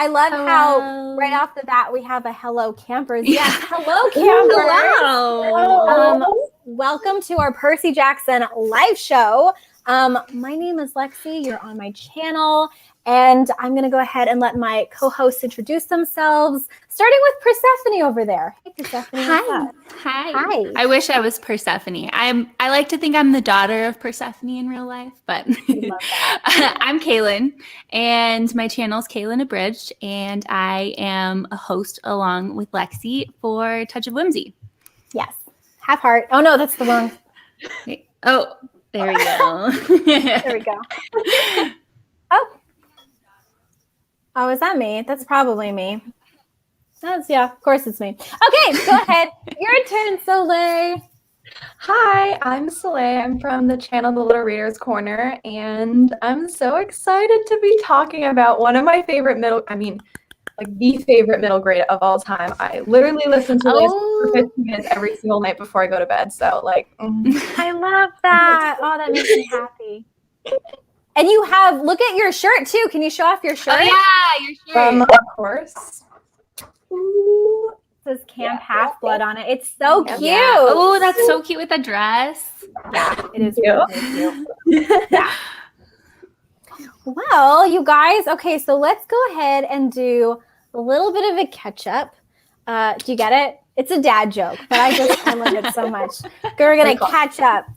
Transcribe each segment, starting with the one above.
I love how right off the bat we have a hello campers. Yes, hello campers. Hello. Welcome to our Percy Jackson live show. My name is Lexi. You're on my channel. And I'm going to go ahead and let my co-hosts introduce themselves, starting with Persephone over there. Hey, Persephone. Hi. I wish I was Persephone. I like to think I'm the daughter of Persephone in real life, but I'm Kaylin, and my channel is Kaylin Abridged, and I am a host along with Lexi for Touch of Whimsy. Yes. Half heart. Oh, no, that's the wrong. Wait. Oh, there we go. There we go. Oh, is that me? That's probably me. Yeah, of course it's me. Okay, go ahead. Your turn, Soleil. Hi, I'm Soleil. I'm from the channel The Little Reader's Corner, and I'm so excited to be talking about one of my favorite the favorite middle grade of all time. I literally listen to this for 15 minutes every single night before I go to bed. So, I love that. Oh, that makes me happy. And you look at your shirt too. Can you show off your shirt? Oh, yeah, your shirt. Of course. Ooh, it says Camp Half-Blood on it. It's so cute. Yeah. Oh, that's so cute with the dress. Yeah, it is really cute. Yeah. Well, you guys, okay, so let's go ahead and do a little bit of a catch-up. Do you get it? It's a dad joke, but I love it so much. We're going to catch up.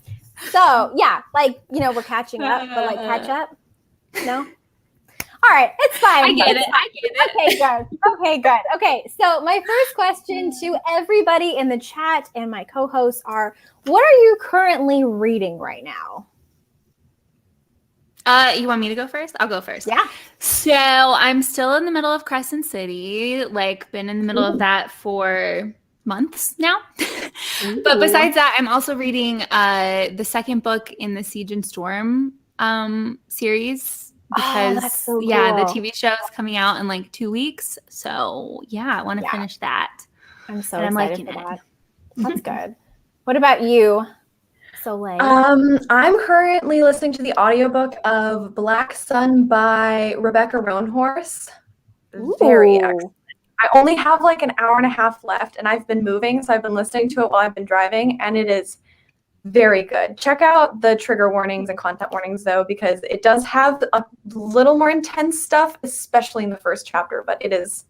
So, yeah, we're catching up, but catch up? No? All right, it's fine. I get it. Okay, good. Okay, so my first question to everybody in the chat and my co-hosts are, what are you currently reading right now? You want me to go first? I'll go first. Yeah. So I'm still in the middle of Crescent City, been in the middle of that for months now. But besides that, I'm also reading the second book in the Siege and Storm series because that's so cool. the TV show is coming out in 2 weeks. So I want to finish that. I'm so excited for that. That's good. What about you, Soleil? I'm currently listening to the audiobook of Black Sun by Rebecca Roanhorse. Very excellent. I only have an hour and a half left, and I've been moving, so I've been listening to it while I've been driving, and it is very good. Check out the trigger warnings and content warnings, though, because it does have a little more intense stuff, especially in the first chapter, but it is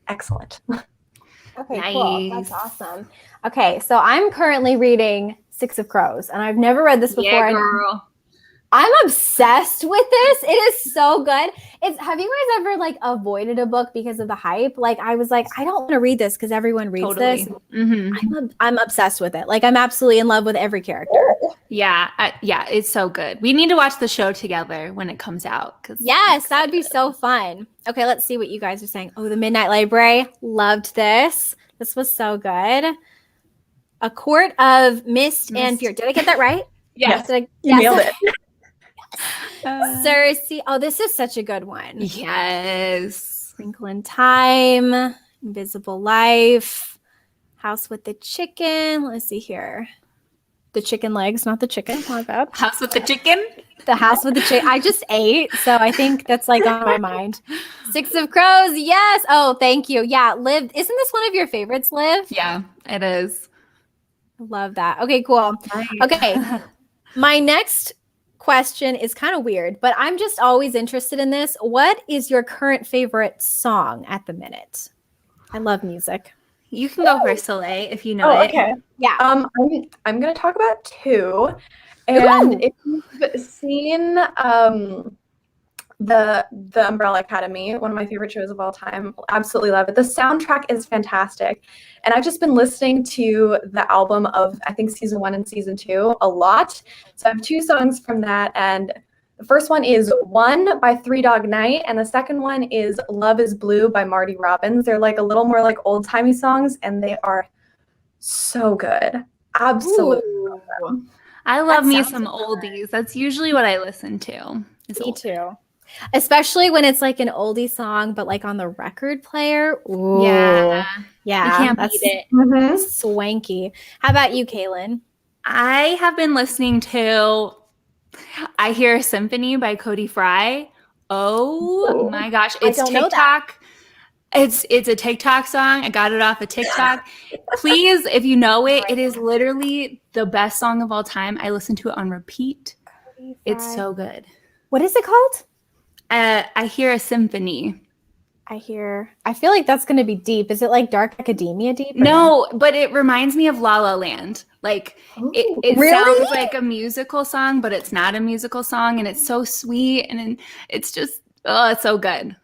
excellent. Okay, nice. Cool. That's awesome. Okay, so I'm currently reading Six of Crows, and I've never read this before. Yeah, girl. I'm obsessed with this. It is so good. Have you guys ever avoided a book because of the hype? I was I don't want to read this because everyone reads this. Mm-hmm. I'm obsessed with it. I'm absolutely in love with every character. Yeah, it's so good. We need to watch the show together when it comes out. Yes, that would be so fun. Okay, let's see what you guys are saying. Oh, the Midnight Library. Loved this. This was so good. A Court of Mist and Fear. Did I get that right? Yes. You nailed it. Cersei. Oh, this is such a good one. Yes. Wrinkle in Time, Invisible Life, House with the Chicken. Let's see here. The chicken legs, not the chicken. My bad. House with the Chicken? The House with the Chicken. I just ate, so I think that's on my mind. Six of Crows. Yes. Oh, thank you. Yeah, Liv. Isn't this one of your favorites, Liv? Yeah, it is. Love that. Okay, cool. Nice. Okay. My next question is kind of weird, but I'm just always interested in this. What is your current favorite song at the minute? I love music. You can go first, Soleil, if you know it. Okay. Yeah. I'm going to talk about two. And if you've seen the Umbrella Academy, one of my favorite shows of all time, absolutely love it. The soundtrack is fantastic. And I've just been listening to the album of, I think, season 1 and season 2 a lot. So I have 2 songs from that. And the first one is One by Three Dog Night. And the second one is Love is Blue by Marty Robbins. They're a little more old-timey songs, and they are so good. Absolutely. Ooh. I love me some oldies. That's usually what I listen to. Me too. Especially when it's an oldie song, but on the record player. Ooh. Yeah. You can't beat it. Swanky. How about you, Kaylin? I have been listening to I Hear a Symphony by Cody Fry. Oh my gosh. It's TikTok. It's a TikTok song. I got it off of TikTok. Please, if you know it, it is literally the best song of all time. I listen to it on repeat. It's so good. What is it called? I Hear a Symphony. I feel like that's going to be deep. Is it like Dark Academia deep? No, but it reminds me of La La Land. Like it really? sounds like a musical song, but it's not a musical song, and it's so sweet, and it's just it's so good.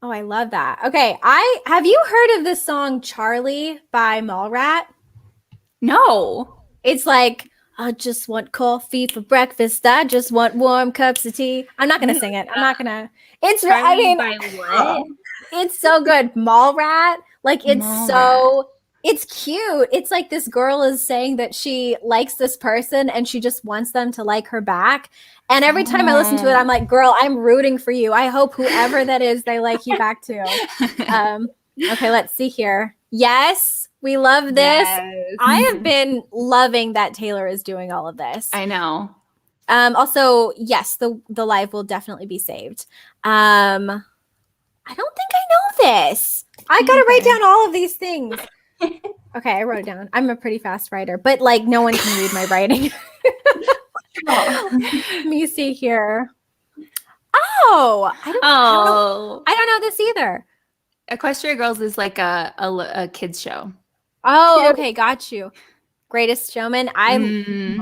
Oh, I love that. Okay, have you heard of this song Charlie by Mallrat? No. It's like, I just want coffee for breakfast. I just want warm cups of tea. I'm not gonna sing it. I'm not gonna. It's by what? It's so good. Mallrat. Like it's cute. It's like this girl is saying that she likes this person and she just wants them to like her back. And every time I listen to it, I'm like, girl, I'm rooting for you. I hope whoever that is, they like you back too. Okay, let's see here. Yes, we love this. Yes. I have been loving that Taylor is doing all of this. I know. Also, yes, the live will definitely be saved. I don't think I know this. I gotta write down all of these things. Okay, I wrote it down. I'm a pretty fast writer, but like no one can read my writing. Let me see here. Oh, I don't know this either. Equestria Girls is like a kids show. Oh, okay, got you. Greatest Showman.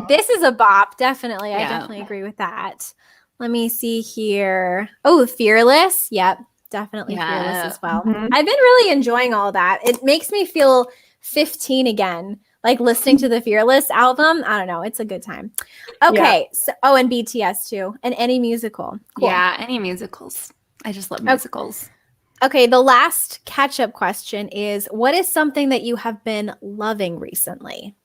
This is a bop, definitely. Yeah. I definitely agree with that. Let me see here. Oh, Fearless. Yep, definitely Fearless as well. Mm-hmm. I've been really enjoying all that. It makes me feel 15 again. Like listening to the Fearless album. I don't know. It's a good time. Okay. Yeah. So, and BTS too. And any musical. Cool. Yeah, any musicals. I just love musicals. Okay. The last catch-up question is, what is something that you have been loving recently?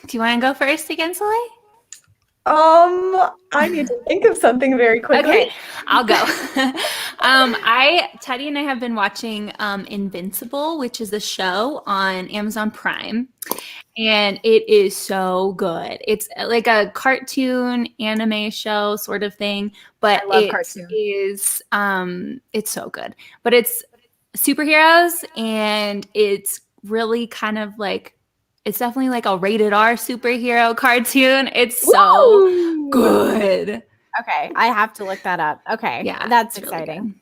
Do you want to go first again, Soleil? I need to think of something very quickly. Okay, I'll go. Teddy and I have been watching Invincible, which is a show on Amazon Prime, and it is so good. It's like a cartoon anime show sort of thing, but I love cartoon. It's so good. But it's superheroes, and it's really kind of like, it's definitely like a rated R superhero cartoon. It's so good. Okay, I have to look that up. Okay, yeah, that's exciting. Really,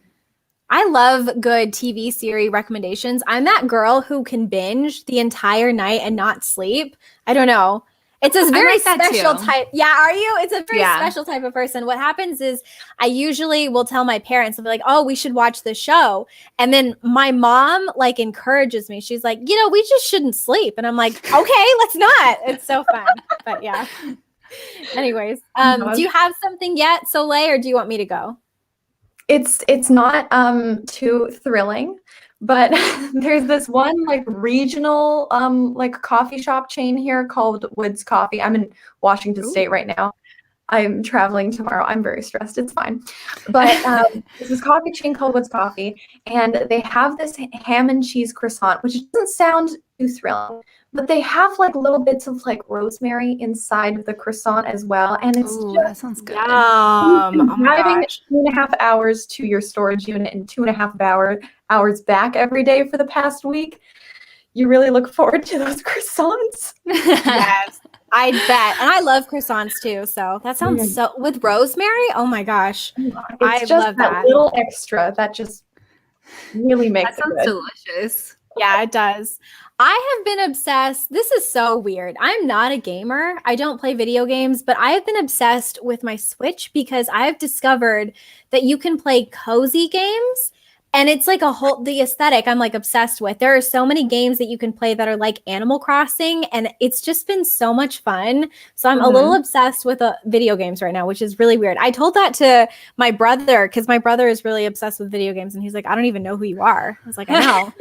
I love good TV series recommendations. I'm that girl who can binge the entire night and not sleep. I don't know. It's a very special type. Yeah, are you? It's a very special type of person. What happens is I usually will tell my parents, I'll be like, oh, we should watch the show. And then my mom like encourages me. She's like, we just shouldn't sleep. And I'm like, okay, let's not. It's so fun. But yeah. Anyways, do you have something yet, Soleil, or do you want me to go? It's not too thrilling. But there's this one like regional like coffee shop chain here called Woods Coffee. I'm in Washington State right now. I'm traveling tomorrow. I'm very stressed. It's fine. But there's this coffee chain called Woods Coffee, and they have this ham and cheese croissant, which doesn't sound too thrilling, but they have like little bits of like rosemary inside of the croissant as well. And it's that sounds good. Driving 2.5 hours to your storage unit and 2.5 hours back every day for the past week. You really look forward to those croissants. Yes, I bet. And I love croissants too. So that sounds so with rosemary. Oh my gosh. I love that little extra that just really makes it good. Delicious. Yeah, it does. I have been obsessed. This is so weird. I'm not a gamer. I don't play video games, but I have been obsessed with my Switch because I've discovered that you can play cozy games. And it's like the aesthetic I'm like obsessed with. There are so many games that you can play that are like Animal Crossing, and it's just been so much fun. So I'm a little obsessed with video games right now, which is really weird. I told that to my brother because my brother is really obsessed with video games, and he's like, I don't even know who you are. I was like, I know.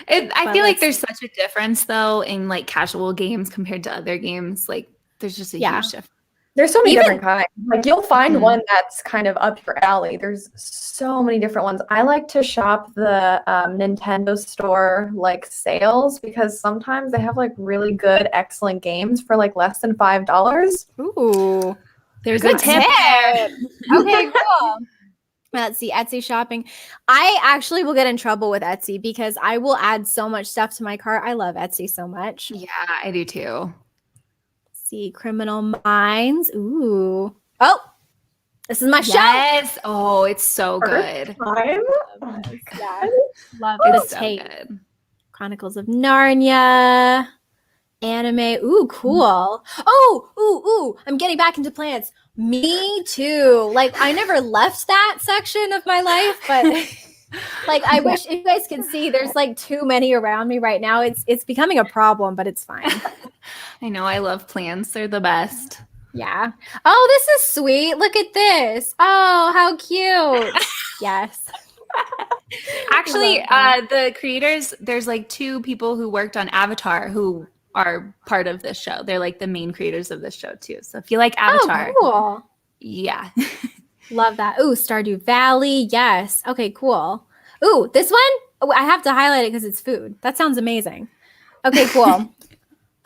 I feel like there's such a difference though in like casual games compared to other games. Like there's just a huge difference. There's so many different kinds. Like you'll find one that's kind of up your alley. There's so many different ones. I like to shop the Nintendo store like sales because sometimes they have like really good, excellent games for like less than $5. Ooh, there's a tip. Okay, cool. Etsy shopping. I actually will get in trouble with Etsy because I will add so much stuff to my cart. I love Etsy so much. Yeah, I do too. See, Criminal Minds. Ooh. Oh, this is my show. Yes. Oh, it's so good. Yeah. Love It's the so tape. good. Chronicles of Narnia. Anime. Ooh, cool. Oh, I'm getting back into plants. Me too. Like, I never left that section of my life, but like, I wish you guys could see there's like too many around me right now. It's becoming a problem, but it's fine. I know. I love plants. They're the best. Yeah. Oh, this is sweet. Look at this. Oh, how cute. Yes. Actually, the creators, there's like 2 people who worked on Avatar who are part of this show. They're like the main creators of this show too. So if you like Avatar, cool. Yeah. Love that. Ooh, Stardew Valley. Yes. Okay, cool. Ooh, this one? Oh, I have to highlight it because it's food. That sounds amazing. Okay, cool.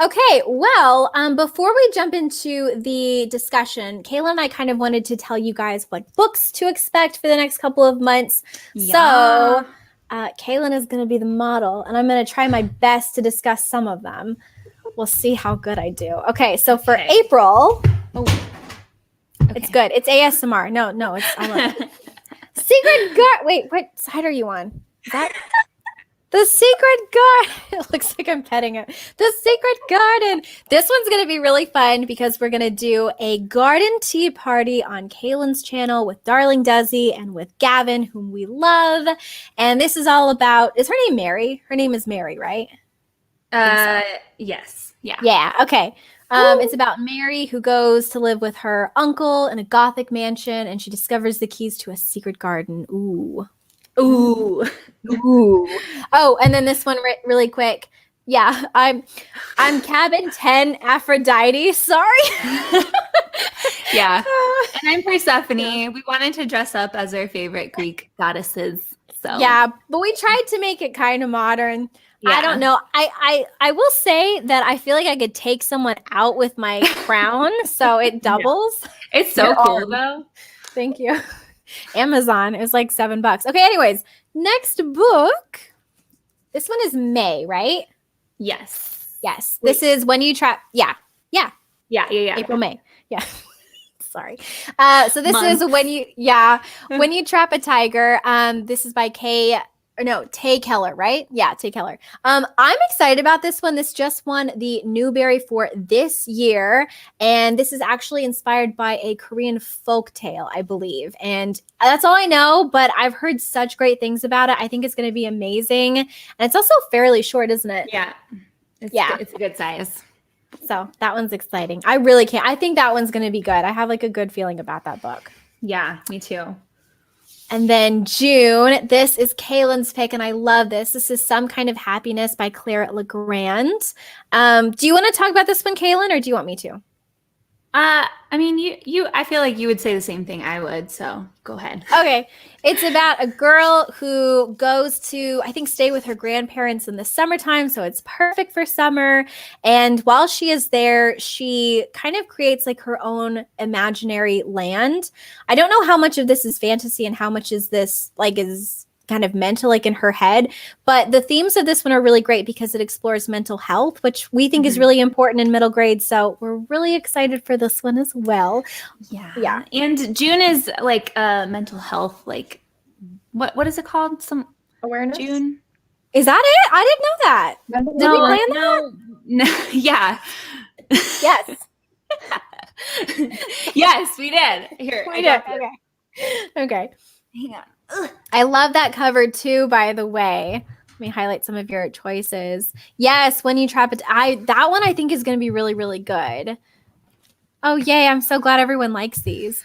Okay, well, before we jump into the discussion, Kayla and I kind of wanted to tell you guys what books to expect for the next couple of months. Yeah. So, Kaylin is going to be the model, and I'm going to try my best to discuss some of them. We'll see how good I do. Okay, so for April, it's good. It's ASMR. No, it's I love it. Secret Garden. Wait, what side are you on? Is that the Secret Garden? It looks like I'm petting it. The Secret Garden. This one's going to be really fun because we're going to do a garden tea party on Kaylin's channel with Darling Desi and with Gavin, whom we love. And this is all about, is her name Mary? Her name is Mary, right? Yes. Yeah. Yeah. Okay. It's about Mary who goes to live with her uncle in a Gothic mansion, and she discovers the keys to a secret garden. Ooh. Ooh. Oh, and then this one really quick. Yeah, I'm cabin 10 Aphrodite. Sorry. Yeah. And I'm Persephone. Yeah. We wanted to dress up as our favorite Greek goddesses. So yeah, but we tried to make it kind of modern. Yeah. I don't know. I will say that I feel like I could take someone out with my crown, so it doubles. Yeah. It's so cool though. Thank you. Amazon. It was like $7. Okay, anyways, next book. This one is May, right? Yes. Yes. Wait. This is When You Trap. Yeah. April, May. Yeah. Sorry. So this is When You Trap a Tiger. This is by Tay Keller, right? Yeah, Tay Keller. I'm excited about this one. This just won the Newbery for this year. And this is actually inspired by a Korean folk tale, I believe. And that's all I know, but I've heard such great things about it. I think it's going to be amazing. And it's also fairly short, isn't it? Yeah. It's a good size. So that one's exciting. I really can't. I think that one's going to be good. I have like a good feeling about that book. Yeah, me too. And then June, this is Kaylin's pick, and I love this. This is Some Kind of Happiness by Claire Legrand. Do you want to talk about this one, Kaylin, or do you want me to? I mean, I feel like you would say the same thing I would, so go ahead. Okay. It's about a girl who goes to, I think, stay with her grandparents in the summertime, so it's perfect for summer. And while she is there, she kind of creates like her own imaginary land. I don't know how much of this is fantasy and how much is this like is kind of mental, like in her head. But the themes of this one are really great because it explores mental health, which we think is really important in middle grade. So we're really excited for this one as well. Yeah. And June is like mental health, like what is it called? Some awareness. June. Is that it? I didn't know that. Did we plan that? No. Yeah. Yes. Yes, we did. Here. We did. Okay. Hang on. Ugh. I love that cover too, by the way. Let me highlight some of your choices. Yes, When You Trap It. That one I think is going to be really, really good. Oh, yay. I'm so glad everyone likes these.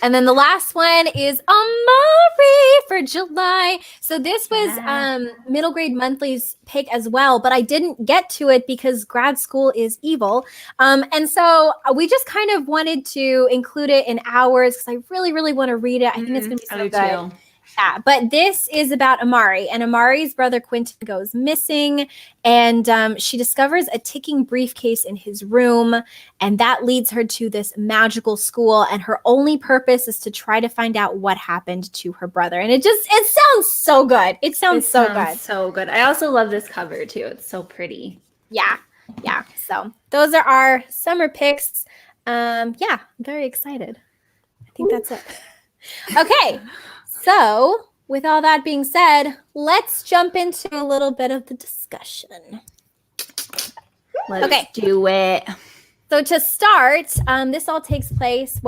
And then the last one is Amari for July. So this was Middle Grade Monthly's pick as well, but I didn't get to it because grad school is evil. And so we just kind of wanted to include it in ours because I really, really want to read it. I think it's going to be so good. Yeah, but this is about Amari, and Amari's brother Quentin goes missing, and she discovers a ticking briefcase in his room, and that leads her to this magical school, and her only purpose is to try to find out what happened to her brother. And it sounds so good. It sounds so good. So good. I also love this cover too. It's so pretty. Yeah. So those are our summer picks. I'm very excited. I think that's it. Okay. So, with all that being said, let's jump into a little bit of the discussion. Let's do it. So to start, this all takes place,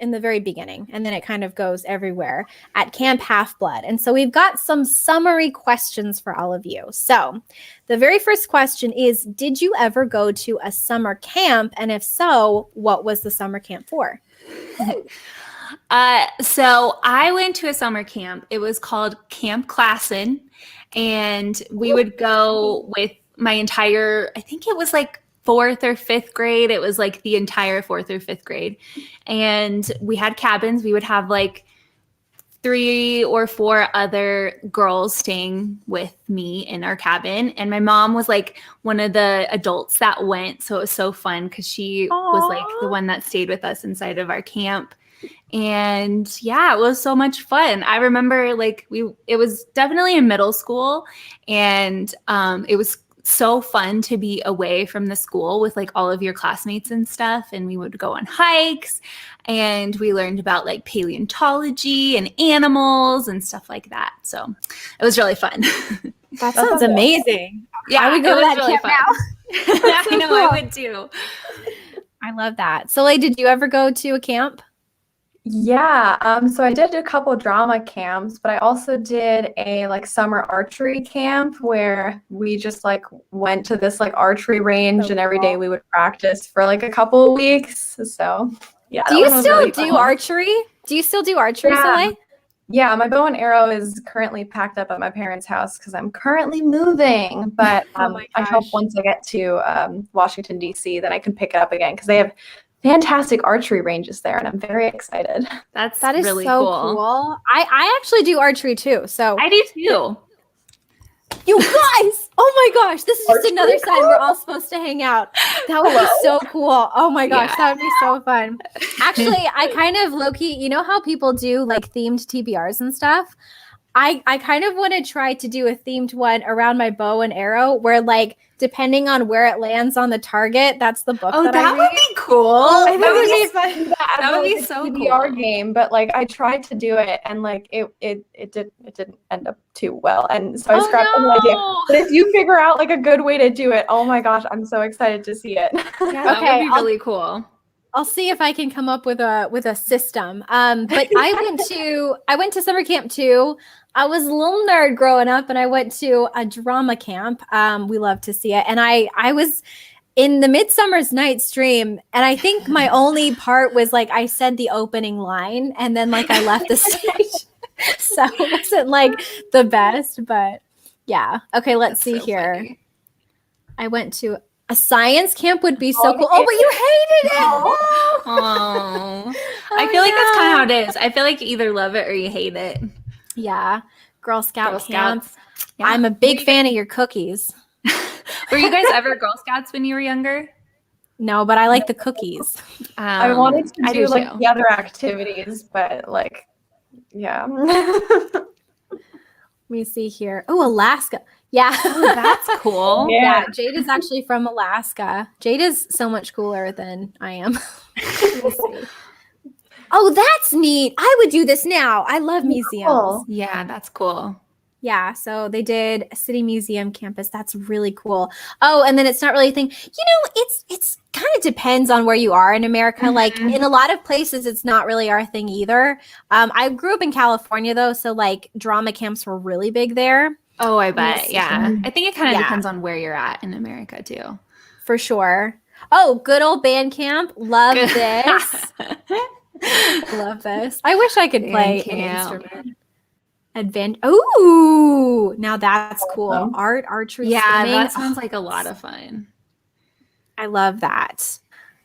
in the very beginning, and then it kind of goes everywhere at Camp Half-Blood. And so we've got some summary questions for all of you. So the very first question is, did you ever go to a summer camp? And if so, what was the summer camp for? So I went to a summer camp. It was called Camp Klassen, and we would go with my entire, I think it was like 4th or 5th grade. It was like the entire 4th or 5th grade. And we had cabins. We would have like 3 or 4 other girls staying with me in our cabin. And my mom was like one of the adults that went. So it was so fun because she was like the one that stayed with us inside of our camp. And it was so much fun. I remember it was definitely in middle school, and it was so fun to be away from the school with like all of your classmates and stuff. And we would go on hikes, and we learned about like paleontology and animals and stuff like that. So it was really fun. That sounds amazing. Yeah, I would go to that really camp fun. now. I know, cool. I would too. I love that. So, did you ever go to a camp? Yeah, so I did a couple drama camps, but I also did a summer archery camp where we just went to this archery range, and every day we would practice for a couple of weeks. So yeah. Do you still do archery? Do you still do archery, Soleil? Yeah, my bow and arrow is currently packed up at my parents' house because I'm currently moving. But I hope once I get to Washington, D.C., then I can pick it up again because they have fantastic archery ranges there, and I'm very excited. That is really so cool. I actually do archery too. So I do too. You guys, oh my gosh, this is just another sign we're all supposed to hang out. That would be so cool. Oh my gosh, that would be so fun. Actually, I kind of low-key, you know how people do themed TBRs and stuff? I kind of want to try to do a themed one around my bow and arrow where depending on where it lands on the target, that's the book that I read. Would be cool. I think it would be fun. That would be so TBR cool. game, but I tried to do it, and it didn't end up too well, and so I scrapped the idea. But if you figure out a good way to do it, oh my gosh, I'm so excited to see it. Yeah, that would be really cool. I'll see if I can come up with a system. But I went to summer camp too. I was a little nerd growing up, and I went to a drama camp. We love to see it. And I was in the Midsummer's Night's Dream, and I think my only part was I said the opening line, and then I left the stage. So it wasn't the best, but yeah. Okay, let's see here. Funny. I went to a science camp would be so cool. Oh, but you hated it. Oh. I feel like that's kind of how it is. I feel like you either love it or you hate it. Yeah. Girl Scout camp. Yeah. I'm a big fan of your cookies. Were you guys ever Girl Scouts when you were younger? No, but I like the cookies. I wanted to do the other activities, but yeah. Let me see here. Oh, Alaska. Yeah. Oh, that's cool. Yeah. Jade is actually from Alaska. Jade is so much cooler than I am. Oh, that's neat. I would do this now. I love museums. Cool. Yeah, that's cool. Yeah, so they did a city museum campus. That's really cool. Oh, and then it's not really a thing. It's kind of depends on where you are in America. Mm-hmm. In a lot of places, it's not really our thing either. I grew up in California though, so drama camps were really big there. Oh, I bet. Yeah. I think it kind of depends on where you're at in America too. For sure. Oh, good old band camp. Love this. Love this. I wish I could play an instrument. Ooh, now that's cool. Archery. Yeah, swimming. that sounds like a lot of fun. I love that.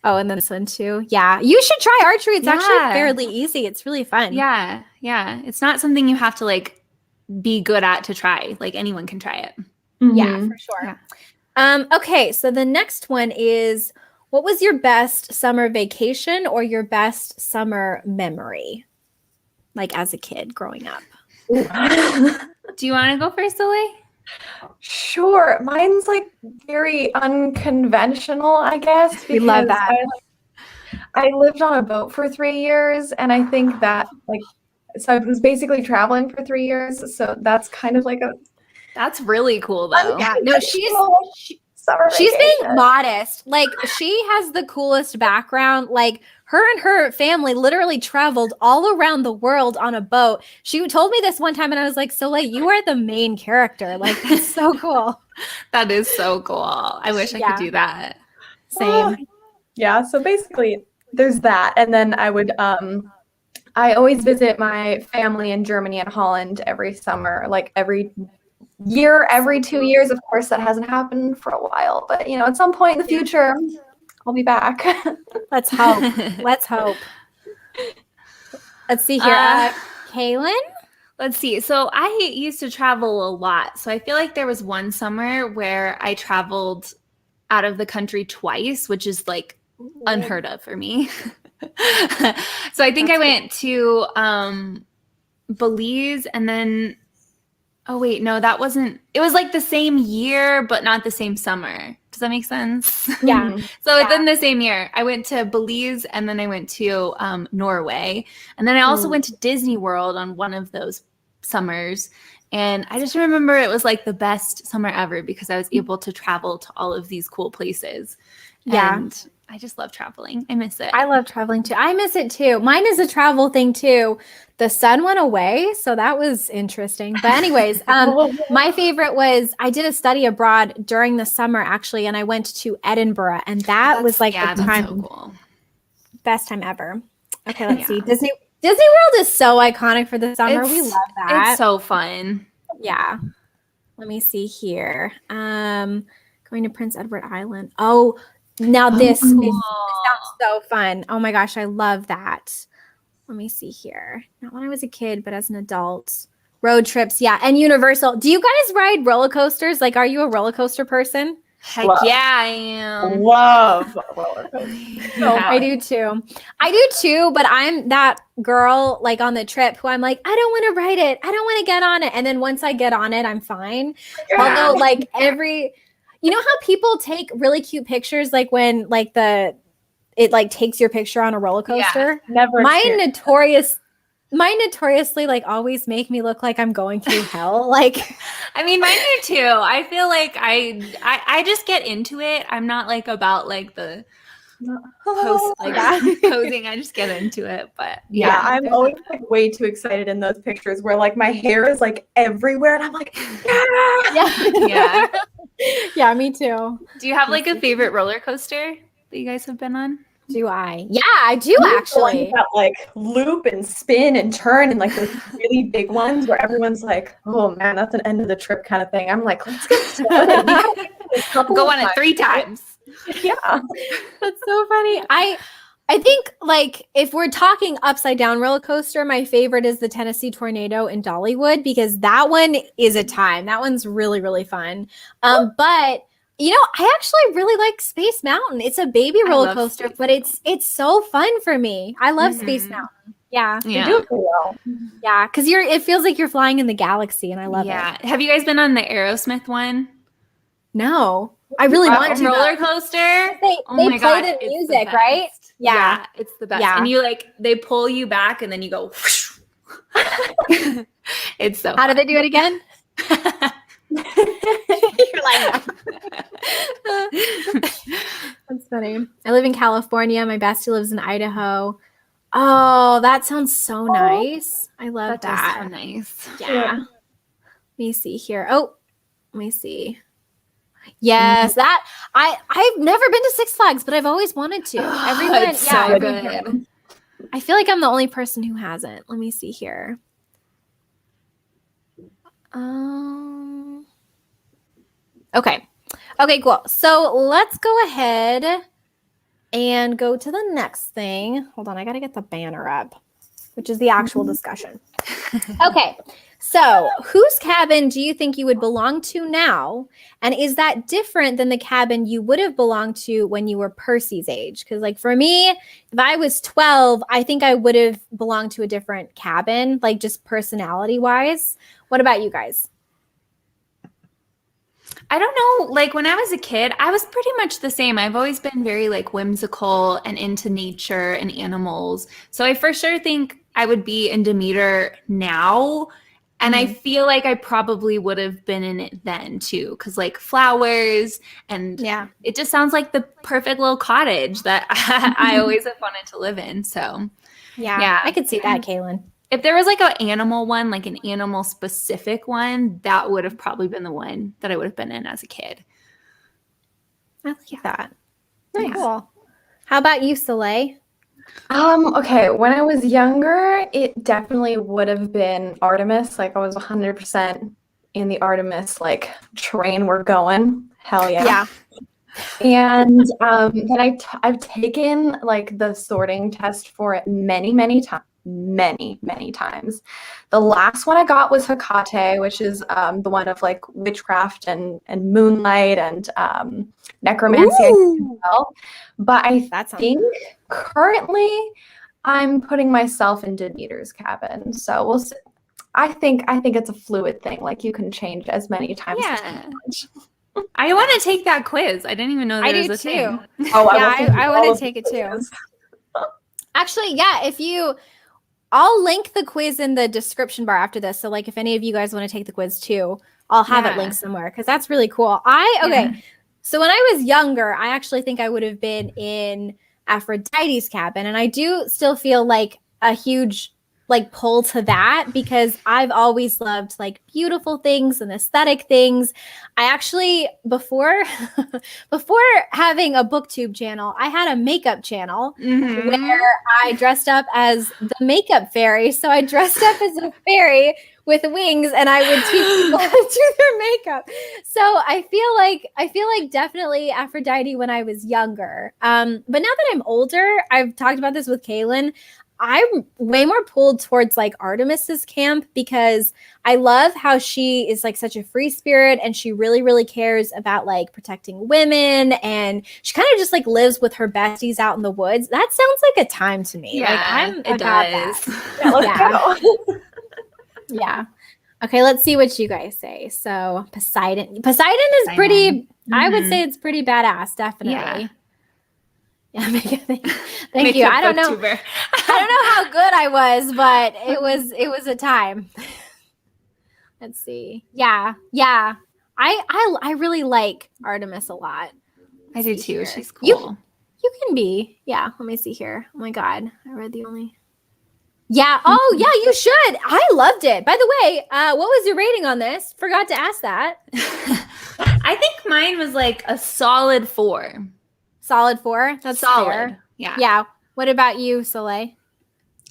Oh, and then this one too. Yeah. You should try archery. It's actually Yeah. fairly easy. It's really fun. Yeah. Yeah. It's not something you have to like be good at to try. Like anyone can try it. Yeah, for sure. Yeah. Okay, so the next one is, what was your best summer vacation or your best summer memory? Like as a kid growing up. Do you want to go first, Soleil? Sure. Mine's like very unconventional, I guess. We love that. I lived on a boat for 3 years, and I think that so I was basically traveling for 3 years. So that's kind of like a That's really cool though. Yeah, no, she's being modest. Like she has the coolest background. Like her and her family literally traveled all around the world on a boat. She told me this one time and I was like, Soleil, you are the main character. Like that's so cool. That is so cool. I wish I could do that. Same. Yeah, so basically there's that. And then I always visit my family in Germany and Holland every summer, like every year, every 2 years. Of course, that hasn't happened for a while, but at some point in the future, I'll be back. Let's hope. Let's hope. Let's see here. Kaylin? Let's see. So I used to travel a lot. So I feel like there was one summer where I traveled out of the country twice, which is like unheard of for me. So I think I went to Belize and then oh wait, no, that wasn't. It was like the same year, but not the same summer. Does that make sense? Yeah. So within the same year, I went to Belize and then I went to Norway. And then I also went to Disney World on one of those summers. And I just remember it was like the best summer ever because I was able to travel to all of these cool places. Yeah. And I just love traveling. I miss it. I love traveling too. I miss it too. Mine is a travel thing too. The sun went away, so that was interesting. But anyways, my favorite was I did a study abroad during the summer actually, and I went to Edinburgh, and that was like the time, so cool. Best time ever. Okay, let's see. Disney World is so iconic for the summer. We love that. It's so fun. Yeah. Let me see here. Going to Prince Edward Island. Oh, now this sounds so fun. Oh my gosh, I love that. Let me see here. Not when I was a kid, but as an adult. Road trips, yeah. And Universal. Do you guys ride roller coasters? Like, are you a roller coaster person? Heck yeah, I am. Love roller coasters. Yeah. I do too, but I'm that girl like on the trip who I'm like, I don't want to ride it. I don't want to get on it. And then once I get on it, I'm fine. Yeah. Although like you know how people take really cute pictures like when like it like takes your picture on a roller coaster? Yeah, never. Mine notoriously like always make me look like I'm going through hell. Like, I mean, mine do too. I feel like I just get into it. I'm not like about like the posing. I just get into it. But yeah, I'm always like way too excited in those pictures where like my hair is like everywhere and I'm like, yeah. Yeah, me too. Do you have like a favorite roller coaster that you guys have been on? Do I? Yeah, I do actually. That like loop and spin and turn and like those really big ones where everyone's like, oh man, that's an end of the trip kind of thing. I'm like, let's get started. Go on it 3 times. Yeah. That's so funny. I think like if we're talking upside down roller coaster, my favorite is the Tennessee Tornado in Dollywood because that one is a time. That one's really, really fun. But I actually really like Space Mountain. It's a baby roller coaster, but it's so fun for me. I love Space Mountain. Yeah. You do it pretty well. Yeah, because it feels like you're flying in the galaxy, and I love it. Yeah. Have you guys been on the Aerosmith one? No. I really want to. Roller coaster. They play the music, right? Yeah, it's the best. Yeah. And you they pull you back, and then you go. Whoosh. It's so. How do they do it again? You're like, that's funny. I live in California. My bestie lives in Idaho. Oh, that sounds so nice. I love that. That's so nice. Yeah. Let me see here. Oh, let me see. Yes, that I've never been to Six Flags, but I've always wanted to. Everyone, it's so good. I feel like I'm the only person who hasn't. Let me see here. Okay, cool. So let's go ahead and go to the next thing. Hold on, I got to get the banner up, which is the actual discussion. Okay, so whose cabin do you think you would belong to now? And is that different than the cabin you would have belonged to when you were Percy's age? Because like for me, if I was 12, I think I would have belonged to a different cabin, like just personality wise. What about you guys? I don't know. Like when I was a kid, I was pretty much the same. I've always been very like whimsical and into nature and animals. So I for sure think I would be in Demeter now. And I feel like I probably would have been in it then too. Cause like flowers and it just sounds like the perfect little cottage that I always have wanted to live in. So yeah. I could see that, Kaylin. If there was like an animal one, like an animal specific one, that would have probably been the one that I would have been in as a kid. I like that. Nice. Cool. How about you, Soleil? Okay, when I was younger, it definitely would have been Artemis. Like I was 100% in the Artemis like train we're going. Hell yeah. Yeah. And then I've taken like the sorting test for it many times. Many times. The last one I got was Hecate, which is the one of like witchcraft and moonlight and necromancy as well. But I think currently I'm putting myself in Demeter's cabin. So we'll see. I think it's a fluid thing. Like you can change as many times as you want. I want to take that quiz. I didn't even know there was a thing. Oh, yeah, I want to take it too. Actually, yeah, I'll link the quiz in the description bar after this. So like if any of you guys want to take the quiz too, I'll have it linked somewhere because that's really cool. So when I was younger, I actually think I would have been in Aphrodite's cabin. And I do still feel like a huge like pull to that because I've always loved like beautiful things and aesthetic things. I actually before having a booktube channel, I had a makeup channel where I dressed up as the makeup fairy. So I dressed up as a fairy with wings and I would teach people how to do their makeup. So I feel like definitely Aphrodite when I was younger. But now that I'm older, I've talked about this with Kaylin. I'm way more pulled towards like Artemis's camp because I love how she is like such a free spirit and she really, really cares about like protecting women and she kind of just like lives with her besties out in the woods. That sounds like a time to me. Yeah, like, it does. Yeah, let's go. Yeah. Okay, let's see what you guys say. So Poseidon is pretty, I would say it's pretty badass, definitely. Yeah, thank you. I don't know how good I was, but it was a time. Let's see. Yeah. I really like Artemis a lot. I do too. She's cool. You can be. Yeah. Let me see here. Oh my God. I read the only. Yeah. Oh yeah, you should. I loved it. By the way, what was your rating on this? Forgot to ask that. I think mine was like a solid 4. Solid 4? That's solid. Fair. Yeah. Yeah. What about you, Soleil?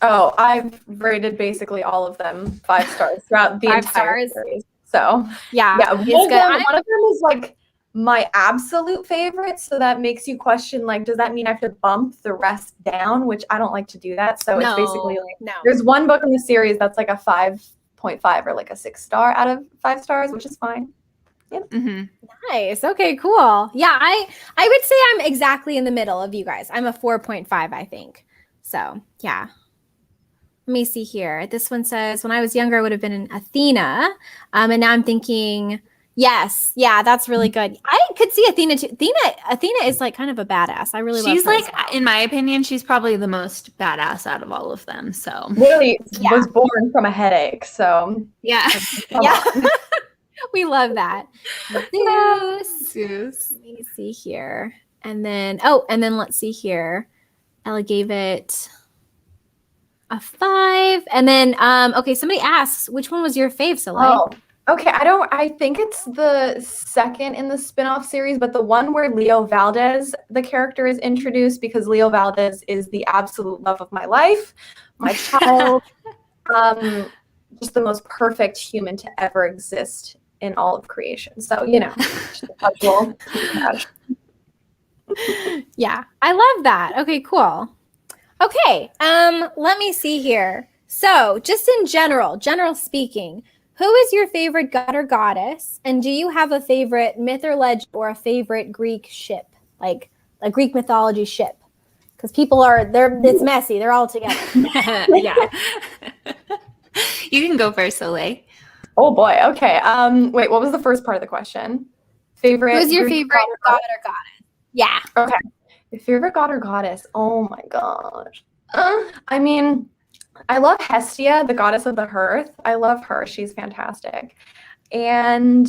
Oh, I've rated basically all of them 5 stars throughout the entire series. So yeah, one of them is like my absolute favorite. So that makes you question, like, does that mean I have to bump the rest down? Which I don't like to do that. So it's basically like there's one book in the series that's like a 5.5 or like a 6 star out of 5 stars, which is fine. Yep. Nice. Okay, cool. Yeah, I would say I'm exactly in the middle of you guys. I'm a 4.5, I think. So yeah. Let me see here. This one says, when I was younger, I would have been in Athena. And now I'm thinking, yes. Yeah, that's really good. I could see Athena too. Athena is like kind of a badass. I really love her. She's like, in my opinion, she's probably the most badass out of all of them. So really was born from a headache. So yeah. We love that. Zeus. Let me see here. And then let's see here. Ella gave it a 5. And then, okay, somebody asks, which one was your fave, Soleil? Oh, okay. I think it's the second in the spinoff series, but the one where Leo Valdez, the character, is introduced because Leo Valdez is the absolute love of my life, my child, just the most perfect human to ever exist in all of creation. So, Yeah, I love that. Okay, cool. Okay, let me see here. So, just in general speaking, who is your favorite god or goddess? And do you have a favorite myth or legend or a favorite Greek ship, like a Greek mythology ship? Because it's messy. They're all together. Yeah. You can go first, Soleil. Oh boy. Okay. Wait, what was the first part of the question? Favorite. Who's your favorite god or goddess? Yeah. Okay. Your favorite god or goddess? Oh my gosh. I mean, I love Hestia, the goddess of the hearth. I love her. She's fantastic. And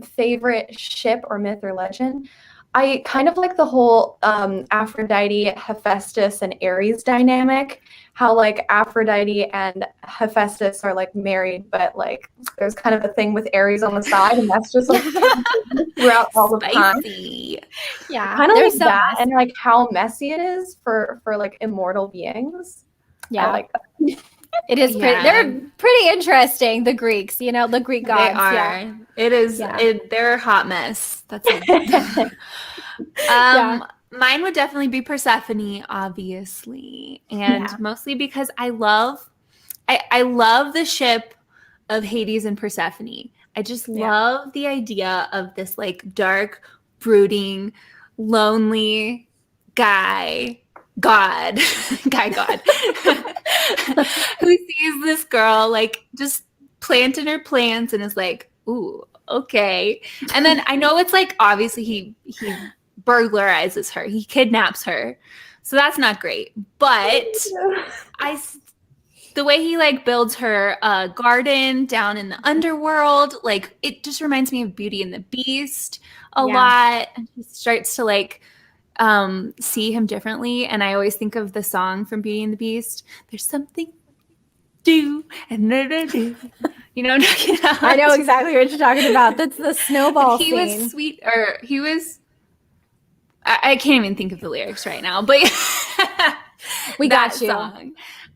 favorite ship or myth or legend? I kind of like the whole Aphrodite, Hephaestus, and Ares dynamic. How like Aphrodite and Hephaestus are like married, but like there's kind of a thing with Ares on the side, and that's just like throughout all the time. Yeah, Kind of like that, and like how messy it is for like immortal beings. Yeah, I like that. It is pretty. They're pretty interesting. The Greeks, the Greek gods. They are. Yeah. It is. They're a hot mess. That's it. Mine would definitely be Persephone, obviously, and mostly because I love the ship of Hades and Persephone. I just love the idea of this like dark, brooding, lonely God who sees this girl like just planting her plants and is like, ooh, okay. And then I know it's like obviously he burglarizes her, he kidnaps her, so that's not great. But the way he like builds her a garden down in the underworld, like it just reminds me of Beauty and the Beast a lot. And he starts to like see him differently. And I always think of the song from Beauty and the Beast. There's something do and do. You know, I know exactly what you're talking about. That's the snowball he scene. Was sweet, or he was. I can't even think of the lyrics right now, but we got you. Song.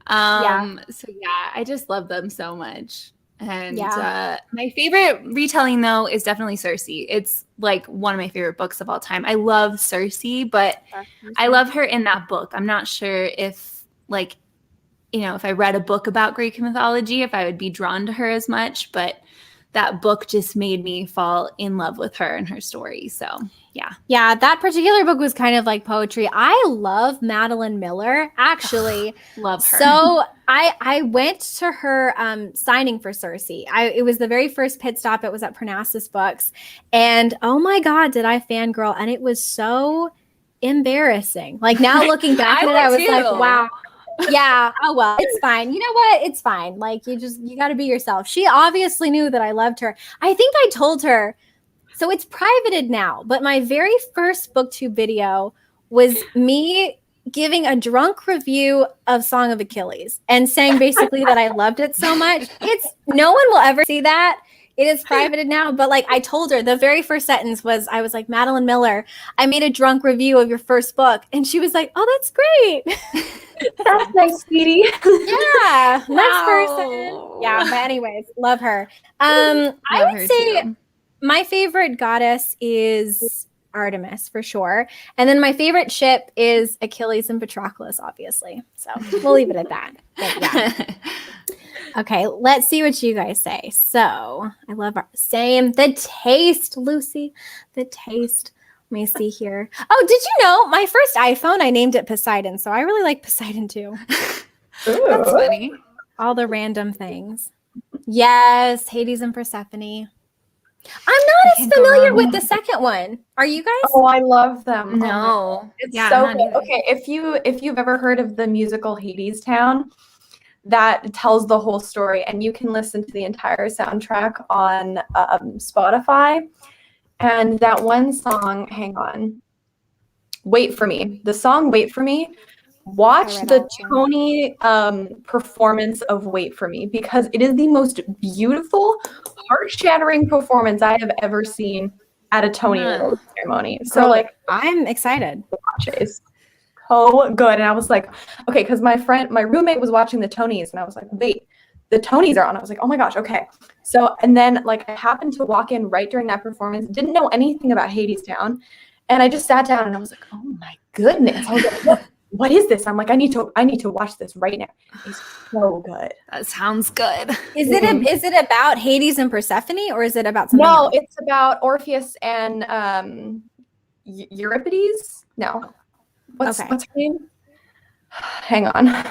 So I just love them so much. And my favorite retelling though is definitely Circe. It's like one of my favorite books of all time. I love Circe, but I love her in that book. I'm not sure if like, if I read a book about Greek mythology, if I would be drawn to her as much, but that book just made me fall in love with her and her story. So yeah, that particular book was kind of like poetry. I love Madeline Miller, actually. Love her. So I went to her signing for Circe. It was the very first pit stop. It was at Parnassus Books, and oh my God, did I fangirl? And it was so embarrassing. Like now looking back at it, I was like, wow. Yeah. Oh, well, it's fine. You know what? It's fine. Like you got to be yourself. She obviously knew that I loved her. I think I told her, so it's privated now, but my very first BookTube video was me giving a drunk review of Song of Achilles and saying basically that I loved it so much. No one will ever see that. It is privated now, but like I told her, the very first sentence was, I was like, Madeline Miller, I made a drunk review of your first book. And she was like, oh, that's great. That's nice, sweetie. Yeah. Next person. Yeah. But anyways, love her. I would say my favorite goddess is Artemis for sure. And then my favorite ship is Achilles and Patroclus, obviously. So we'll leave it at that. But yeah. Okay, let's see what you guys say. So I love the taste, Lucy. The taste. Let me see here. Oh, did you know my first iPhone, I named it Poseidon. So I really like Poseidon too. That's funny. All the random things. Yes, Hades and Persephone. I'm not as familiar with the second one. Are you guys? Oh, I love them. No. It's so good. Okay, if you've ever heard of the musical Hades Town, that tells the whole story, and you can listen to the entire soundtrack on Spotify. And that one song, hang on, Wait For Me. The song Wait For Me, watch the Tony performance of Wait For Me, because it is the most beautiful, heart-shattering performance I have ever seen at a Tony Award ceremony. So like, I'm excited. Watch it. It's so good. And I was like, okay, because my roommate was watching the Tonys, and I was like, wait, the Tonys are on. I was like, oh my gosh, okay. So, and then like I happened to walk in right during that performance, didn't know anything about Hades Town. And I just sat down and I was like, oh my goodness. I was like, what is this? I'm like, I need to watch this right now. It's so good. That sounds good. Is it about Hades and Persephone, or is it about something else? No, it's about Orpheus and Euripides. No, what's her name? Hang on.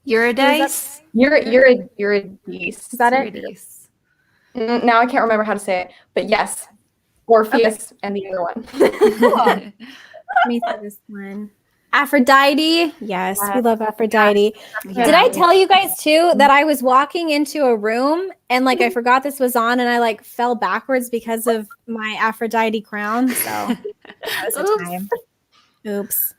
Eurydice. Eurydice. Is that it? Now I can't remember how to say it, but yes, Orpheus and the other one. Cool. Let me see this one. Aphrodite. Yes, we love Aphrodite. Yeah. Did I tell you guys too that I was walking into a room and like I forgot this was on and I like fell backwards because of my Aphrodite crown? So that was a time. Oops.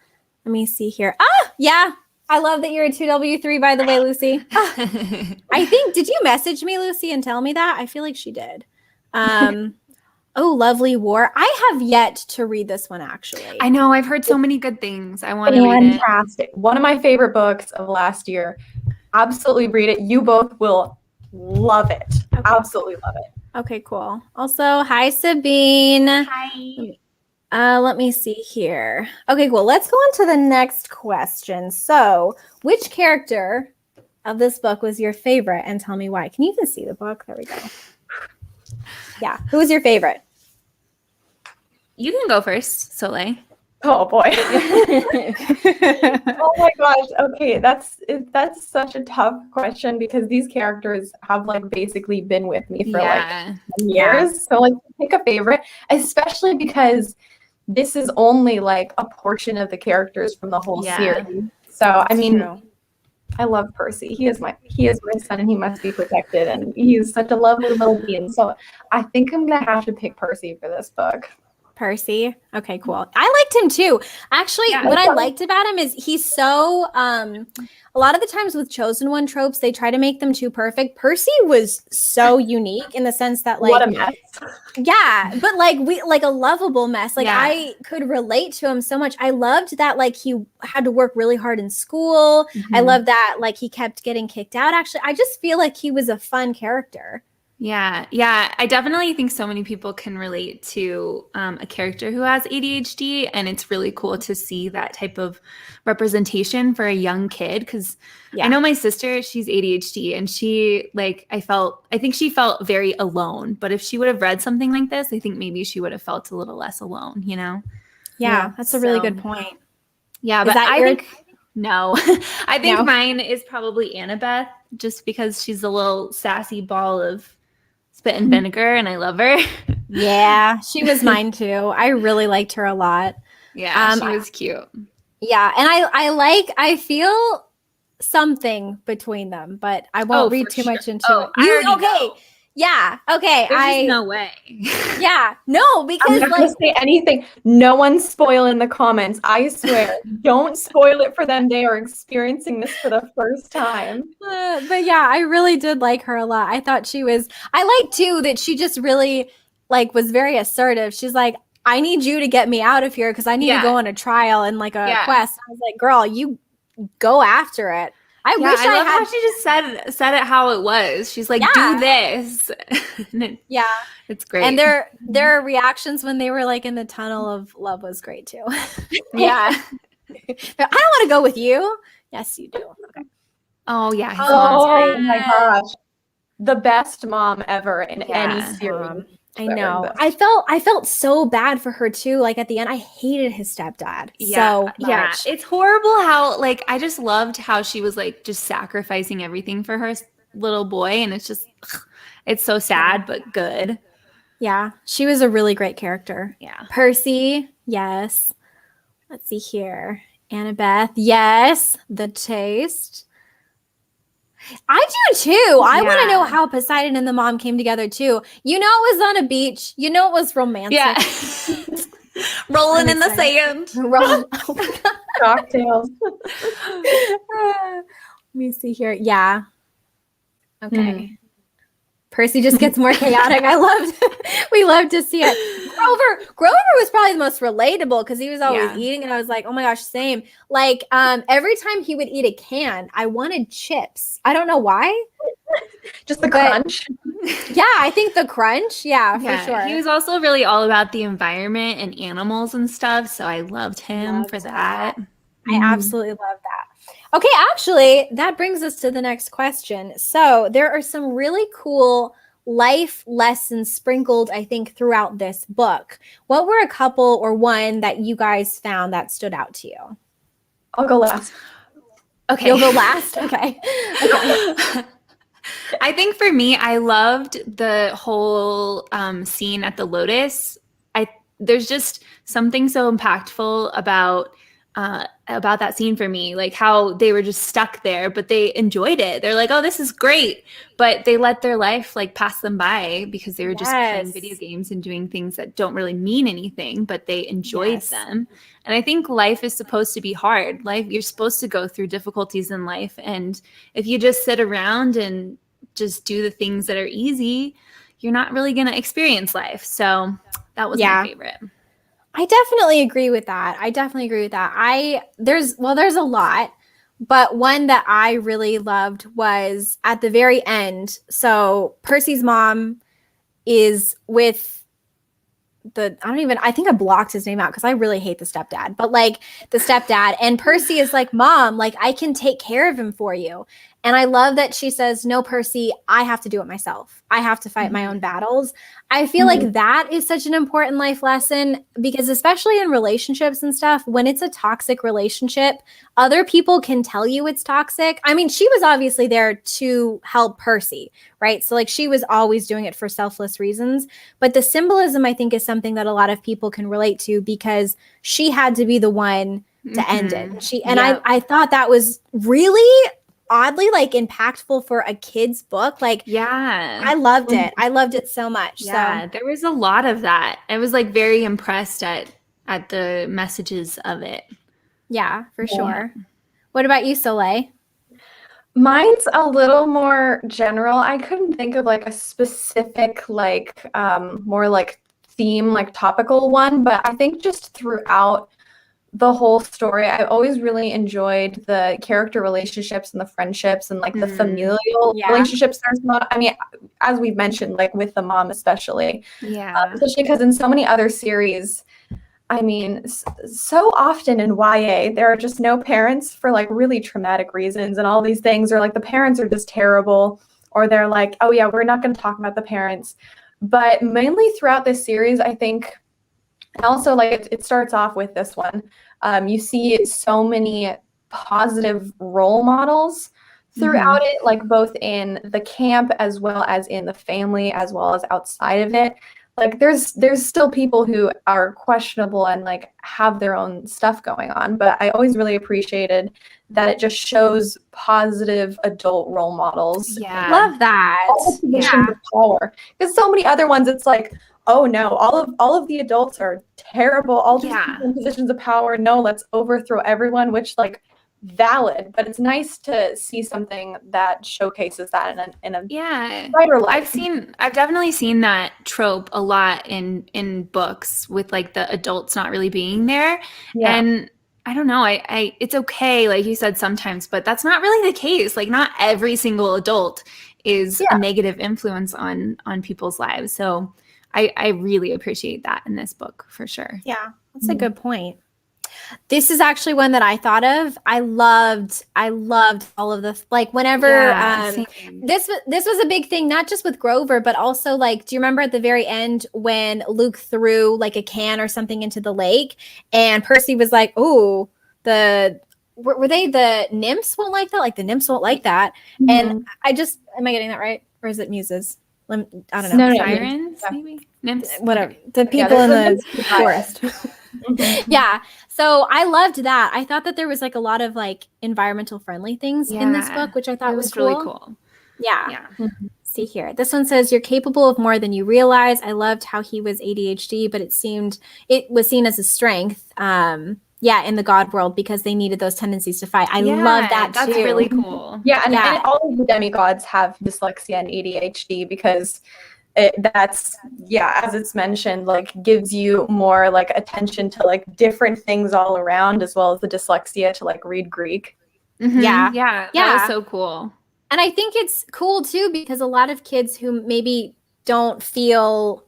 Let me see here. Yeah. I love that you're a 2W3, by the way, Lucy. I think, did you message me, Lucy, and tell me that? I feel like she did. Oh, Lovely War. I have yet to read this one, actually. I know. I've heard so many good things. I want to read it. Fantastic. One of my favorite books of last year. Absolutely read it. You both will love it. Okay. Absolutely love it. Okay, cool. Also, hi, Sabine. Hi. Let me see here. Okay, cool. Let's go on to the next question. So, which character of this book was your favorite, and tell me why? Can you even see the book? There we go. Yeah. Who was your favorite? You can go first, Soleil. Oh boy. Oh my gosh. Okay, that's such a tough question because these characters have like basically been with me for like years. Yeah. So like pick a favorite, especially because this is only like a portion of the characters from the whole series. So I mean, I love Percy. He is my son and he must be protected and he's such a lovely little being. So I think I'm gonna have to pick Percy for this book. Percy. Okay, cool. I liked him too. Actually, what I liked about him is he's so a lot of the times with chosen one tropes, they try to make them too perfect. Percy was so unique in the sense that like what a mess. Yeah, but like a lovable mess. Like I could relate to him so much. I loved that like he had to work really hard in school. Mm-hmm. I love that like he kept getting kicked out. Actually, I just feel like he was a fun character. Yeah. I definitely think so many people can relate to a character who has ADHD, and it's really cool to see that type of representation for a young kid. Because I know my sister, she's ADHD, and she I think she felt very alone. But if she would have read something like this, I think maybe she would have felt a little less alone. You know? Yeah, that's a really good point. Yeah, but I think no, I think mine is probably Annabeth, just because she's a little sassy ball of spit and vinegar, and I love her. Yeah, she was mine too. I really liked her a lot. Yeah, she was cute. Yeah, and I feel something between them, but I won't read too much into it. Know. Yeah. Okay. There's no way. Yeah. No, because I'm not gonna say anything. No one's spoiling the comments. I swear. Don't spoil it for them. They are experiencing this for the first time. But yeah, I really did like her a lot. I thought I like too that she just really like was very assertive. She's like, I need you to get me out of here because I need to go on a trial and like a quest. I was like, girl, you go after it. I wish I love had. How she just said it how it was. She's like, do this. It's great. And their reactions when they were like in the tunnel of love was great too. Yeah. I don't want to go with you. Yes, you do. Okay. Oh yeah. Oh my gosh, the best mom ever in any series. I know. I felt so bad for her too. Like at the end, I hated his stepdad so much. Yeah, it's horrible how like I just loved how she was like just sacrificing everything for her little boy, and it's just it's so sad but good. Yeah, she was a really great character. Yeah, Percy, yes. Let's see here, Annabeth, yes. The Taste. I do too. I want to know how Poseidon and the mom came together too. You know, it was on a beach. You know, it was romantic. Yeah. Rolling in the sand. Cocktails. Let me see here. Yeah. Okay. Percy just gets more chaotic. We love to see it. Grover was probably the most relatable because he was always eating, and I was like, oh my gosh, same. Like every time he would eat a can, I wanted chips. I don't know why. Just the crunch. Yeah, I think the crunch. Yeah, for sure. He was also really all about the environment and animals and stuff. So I loved him for that. I absolutely love that. Okay, actually, that brings us to the next question. So there are some really cool life lessons sprinkled, I think, throughout this book. What were a couple or one that you guys found that stood out to you? I'll go last. Okay. You'll go last? Okay. I think for me, I loved the whole scene at the Lotus. There's just something so impactful about that scene for me, like how they were just stuck there, but they enjoyed it. They're like, oh, this is great. But they let their life like pass them by because they were just playing video games and doing things that don't really mean anything, but they enjoyed them. And I think life is supposed to be hard. You're supposed to go through difficulties in life. And if you just sit around and just do the things that are easy, you're not really going to experience life. So that was my favorite. I definitely agree with that. There's a lot, but one that I really loved was at the very end. So Percy's mom is with I think I blocked his name out because I really hate the stepdad, but like the stepdad, and Percy is like, Mom, like I can take care of him for you. And I love that she says, no, Percy, I have to do it myself. I have to fight my own battles. I feel like that is such an important life lesson because especially in relationships and stuff, when it's a toxic relationship, other people can tell you it's toxic. I mean, she was obviously there to help Percy, right? So like she was always doing it for selfless reasons. But the symbolism, I think, is something that a lot of people can relate to because she had to be the one to end it. I thought that was really oddly like impactful for a kid's book. Like, I loved it. I loved it so much. Yeah, there was a lot of that. I was like very impressed at the messages of it. Yeah, for sure. What about you, Soleil? Mine's a little more general. I couldn't think of like a specific like more like theme, like topical one, but I think just throughout the whole story, I always really enjoyed the character relationships and the friendships and like the familial relationships. There's not, I mean, as we've mentioned, like with the mom especially, especially because in so many other series, I mean, so often in YA, there are just no parents for like really traumatic reasons and all these things, or like the parents are just terrible, or they're like, oh yeah, we're not going to talk about the parents. But mainly throughout this series, I think, and also like it starts off with this one, you see so many positive role models throughout it, like both in the camp as well as in the family as well as outside of it. Like there's still people who are questionable and like have their own stuff going on, but I always really appreciated that it just shows positive adult role models. Love that. All the positions of power, because so many other ones it's like, oh no, all of the adults are terrible, all these people in positions of power, no, let's overthrow everyone, which like valid, but it's nice to see something that showcases that in a brighter light. I've definitely seen that trope a lot in books with like the adults not really being there. And I don't know, I it's okay, like you said, sometimes, but that's not really the case. Like not every single adult is a negative influence on people's lives. So I really appreciate that in this book for sure. Yeah, that's a good point. This is actually one that I thought of. I loved all of this. Like whenever this was a big thing, not just with Grover, but also like, do you remember at the very end when Luke threw like a can or something into the lake and Percy was like, oh, were they the nymphs won't like that? Like the nymphs won't like that. And am I getting that right? Or is it muses? I don't know. Sirens, maybe? Nymphs? Whatever. The people in the forest. Yeah. So I loved that. I thought that there was like a lot of like environmental friendly things in this book, which I thought was cool. Really cool. Yeah. See here. This one says you're capable of more than you realize. I loved how he was ADHD, but it was seen as a strength. In the God world because they needed those tendencies to fight. I love that too. That's really cool. And all of the demigods have dyslexia and ADHD because as it's mentioned, like gives you more like attention to like different things all around, as well as the dyslexia to like read Greek. That was so cool. And I think it's cool too, because a lot of kids who maybe don't feel,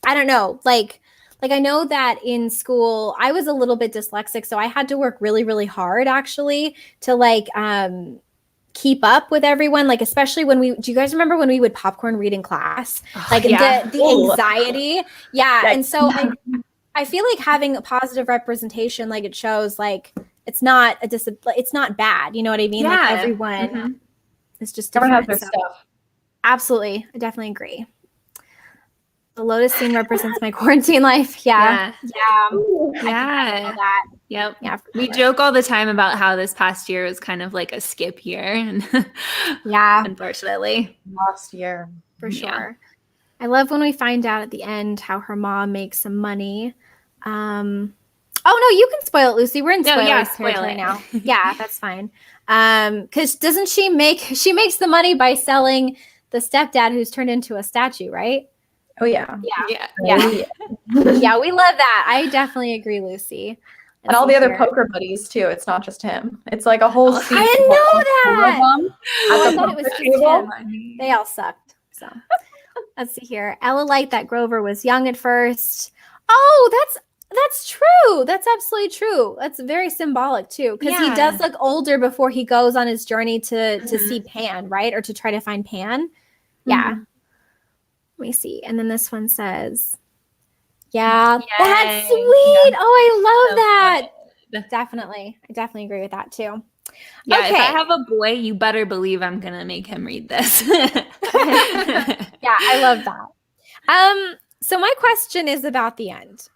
I don't know, like I know that in school I was a little bit dyslexic, so I had to work really, really hard actually to like keep up with everyone, like especially when do you guys remember when we would popcorn read in class? Like the anxiety. Yeah. And so I feel like having a positive representation, like it shows like it's not it's not bad. You know what I mean? Like everyone is just different. Everyone has their stuff. Absolutely. I definitely agree. The lotus scene represents my quarantine life. Yeah. Yep. Yeah. We joke all the time about how this past year was kind of like a skip year. And unfortunately. Lost year. For sure. I love when we find out at the end how her mom makes some money. Oh no, you can spoil it, Lucy. We're in spoilers territory now. Yeah, that's fine. Because doesn't she makes the money by selling the stepdad who's turned into a statue, right? Oh yeah. Yeah, we love that. I definitely agree, Lucy. And all the other poker buddies too. It's not just him. It's like a whole scene. I didn't know that. I thought it was just him. They all sucked. So let's see here. Ella liked that Grover was young at first. Oh, that's true. That's absolutely true. That's very symbolic too, because he does look older before he goes on his journey to see Pan, right? Or to try to find Pan. Yeah. Let me see. And then this one says, that's sweet. Yeah. Oh, I love that. Definitely. I definitely agree with that too. Yeah, if I have a boy, you better believe I'm going to make him read this. Yeah, I love that. So my question is about the end.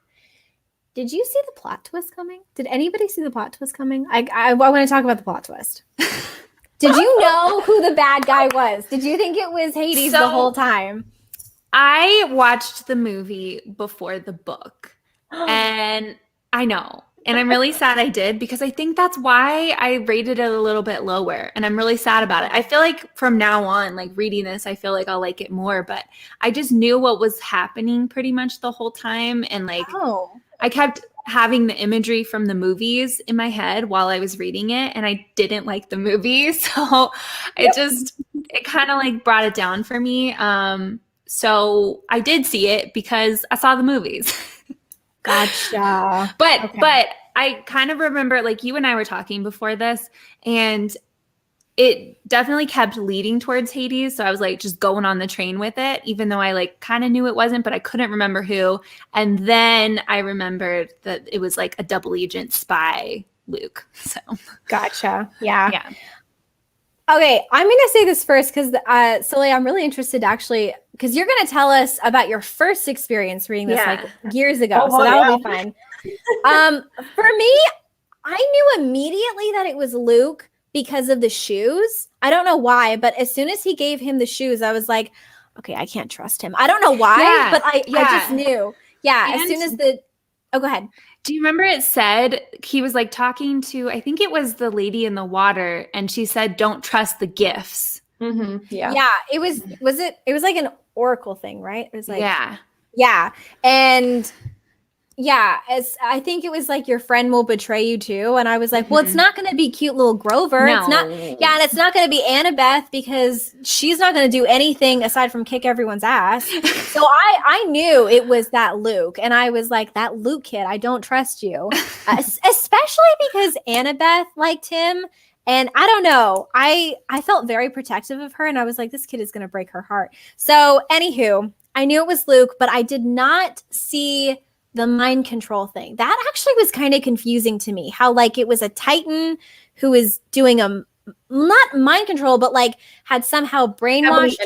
Did you see the plot twist coming? Did anybody see the plot twist coming? I want to talk about the plot twist. Did you know who the bad guy was? Did you think it was Hades the whole time? I watched the movie before the book, and I know. And I'm really sad I did, because I think that's why I rated it a little bit lower. And I'm really sad about it. I feel like from now on, like reading this, I feel like I'll like it more. But I just knew what was happening pretty much the whole time. And like, I kept having the imagery from the movies in my head while I was reading it. And I didn't like the movie. So it kind of like brought it down for me. So I did see it because I saw the movies. Gotcha. But I kind of remember, like, you and I were talking before this, and it definitely kept leading towards Hades. So I was like just going on the train with it, even though I like kind of knew it wasn't, but I couldn't remember who. And then I remembered that it was like a double agent spy, Luke. So gotcha. Yeah. Okay, I'm going to say this first because, Sully, I'm really interested actually, because you're going to tell us about your first experience reading this like years ago. So that'll be fun. For me, I knew immediately that it was Luke because of the shoes. I don't know why, but as soon as he gave him the shoes, I was like, okay, I can't trust him. I don't know why, but I just knew. Yeah, as soon as oh, go ahead. Do you remember it said he was like talking to, I think it was the lady in the water, and she said, don't trust the gifts. Mm-hmm. Yeah. It was like an oracle thing, right? It was like, yeah. And as I think it was like your friend will betray you too. And I was like, well, it's not going to be cute little Grover. No. It's not. Yeah. And it's not going to be Annabeth because she's not going to do anything aside from kick everyone's ass. So I knew it was that Luke. And I was like, that Luke kid, I don't trust you. Especially because Annabeth liked him. And I don't know, I felt very protective of her. And I was like, this kid is going to break her heart. So anywho, I knew it was Luke, but I did not see the mind control thing. That actually was kind of confusing to me, how like it was a Titan who was doing not mind control, but like had somehow brainwashed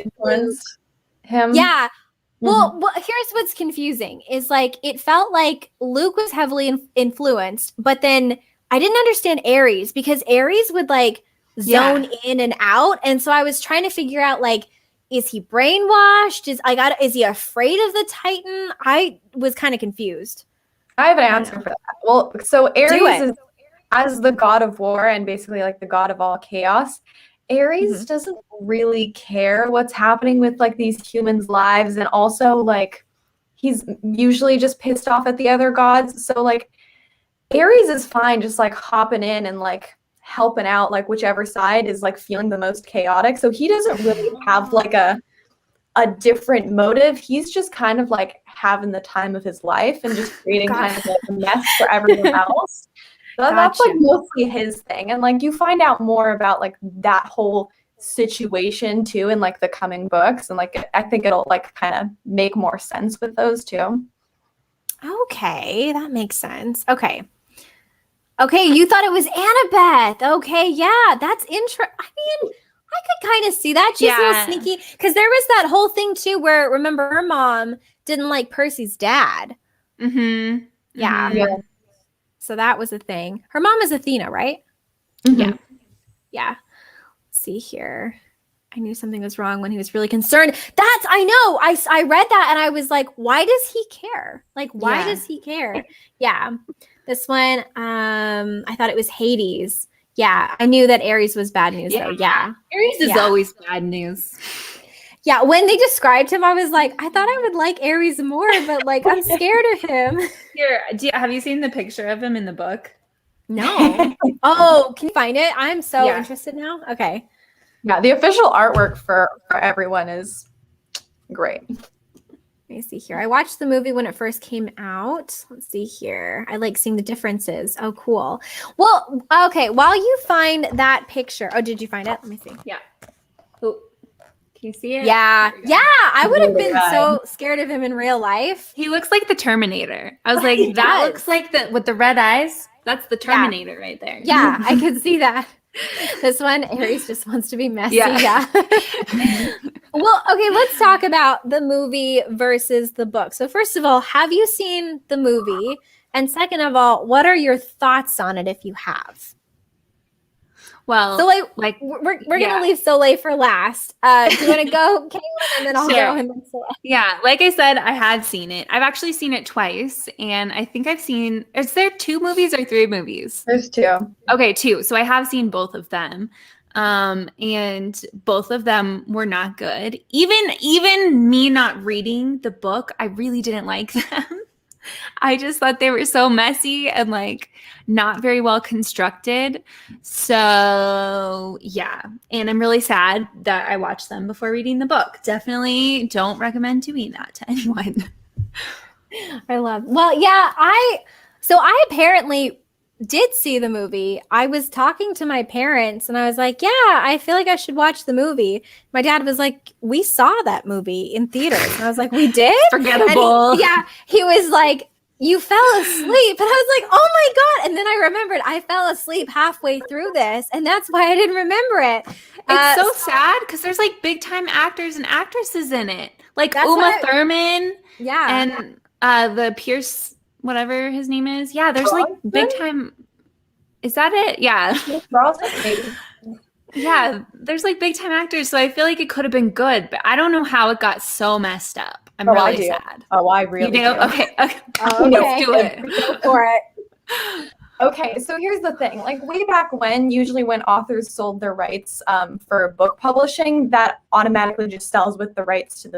him. Yeah. Well, here's what's confusing is like, it felt like Luke was heavily influenced, but then I didn't understand Ares because Ares would like zone in and out. And so I was trying to figure out like, is he brainwashed? Is he afraid of the Titan? I was kind of confused. I have an answer for that. Well, so Ares is as the god of war and basically like the god of all chaos. Ares doesn't really care what's happening with like these humans' lives, and also like he's usually just pissed off at the other gods. So like Ares is fine just like hopping in and like helping out like whichever side is like feeling the most chaotic. So he doesn't really have like a different motive. He's just kind of like having the time of his life and just creating kind of like a mess for everyone else. So that's like mostly his thing. And like you find out more about like that whole situation too in like the coming books. And like I think it'll like kind of make more sense with those too. Okay, that makes sense. Okay, you thought it was Annabeth. Okay, yeah, that's interesting. I mean, I could kind of see that. She's a little sneaky. Because there was that whole thing, too, where, remember, her mom didn't like Percy's dad. Mm-hmm. Yeah. So that was a thing. Her mom is Athena, right? Mm-hmm. Yeah. Let's see here. I knew something was wrong when he was really concerned. I know. I read that, and I was like, why does he care? Like, why does he care? Yeah. This one, I thought it was Hades. Yeah, I knew that Ares was bad news, though. Yeah. Ares is always bad news. Yeah, when they described him, I was like, I thought I would like Ares more, but like, I'm scared of him. Here, have you seen the picture of him in the book? No. Oh, can you find it? I'm so interested now. Okay. Yeah, the official artwork for everyone is great. Let me see here. I watched the movie when it first came out. Let's see here. I like seeing the differences. Oh, cool. Well, okay. While you find that picture. Oh, did you find it? Let me see. Yeah. Oh, can you see it? Yeah. Yeah. I would have been so scared of him in real life. He looks like the Terminator. I was like, that looks like with the red eyes. That's the Terminator right there. Yeah, I could see that. This one, Ares just wants to be messy. Yeah. Well, okay, let's talk about the movie versus the book. So first of all, have you seen the movie? And second of all, what are your thoughts on it if you have? Well, Soleil, like we're gonna leave Soleil for last. Do you want to go, Caitlin, and then I'll go and then Soleil? Yeah, like I said, I had seen it. I've actually seen it twice, and I think I've seen. Is there 2 movies or 3 movies? There's 2. Okay, 2. So I have seen both of them, and both of them were not good. Even me not reading the book, I really didn't like them. I just thought they were so messy and like not very well constructed. So yeah. And I'm really sad that I watched them before reading the book. Definitely don't recommend doing that to anyone. Well, yeah, I apparently did see the movie. I was talking to my parents and I was like, yeah, I feel like I should watch the movie. My dad was like, we saw that movie in theaters. And I was like, we did? Forgettable. He was like, you fell asleep. And I was like, oh my God. And then I remembered I fell asleep halfway through this. And that's why I didn't remember it. It's so sad because there's like big time actors and actresses in it. Like Uma Thurman. Yeah. And the Pierce, whatever his name is. Yeah, there's like big time. Is that it? Yeah. Yeah, there's like big time actors. So I feel like it could have been good, but I don't know how it got so messed up. I'm really sad. Oh, I really do. Okay. Okay. Let's do it. Go for it. Okay, so here's the thing. Like way back when, usually when authors sold their rights for book publishing, that automatically just sells with the rights to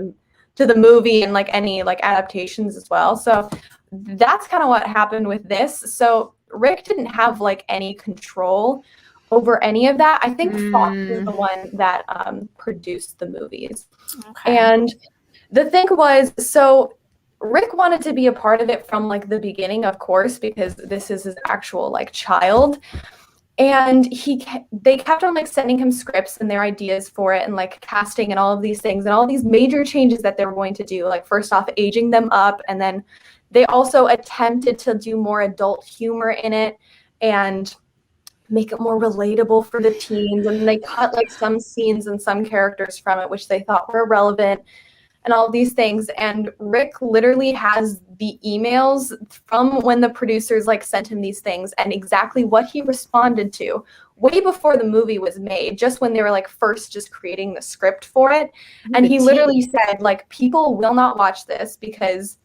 the movie and like any like adaptations as well. So that's kind of what happened with this. So Rick didn't have like any control over any of that. I think Fox is the one that produced the movies. Okay. And the thing was, so Rick wanted to be a part of it from like the beginning, of course, because this is his actual like child. And they kept on like sending him scripts and their ideas for it and like casting and all of these things and all these major changes that they were going to do. Like first off, aging them up, and then they also attempted to do more adult humor in it and make it more relatable for the teens. And they cut like some scenes and some characters from it, which they thought were irrelevant and all of these things. And Rick literally has the emails from when the producers like sent him these things and exactly what he responded to way before the movie was made, just when they were like first just creating the script for it. And he literally said like, people will not watch this because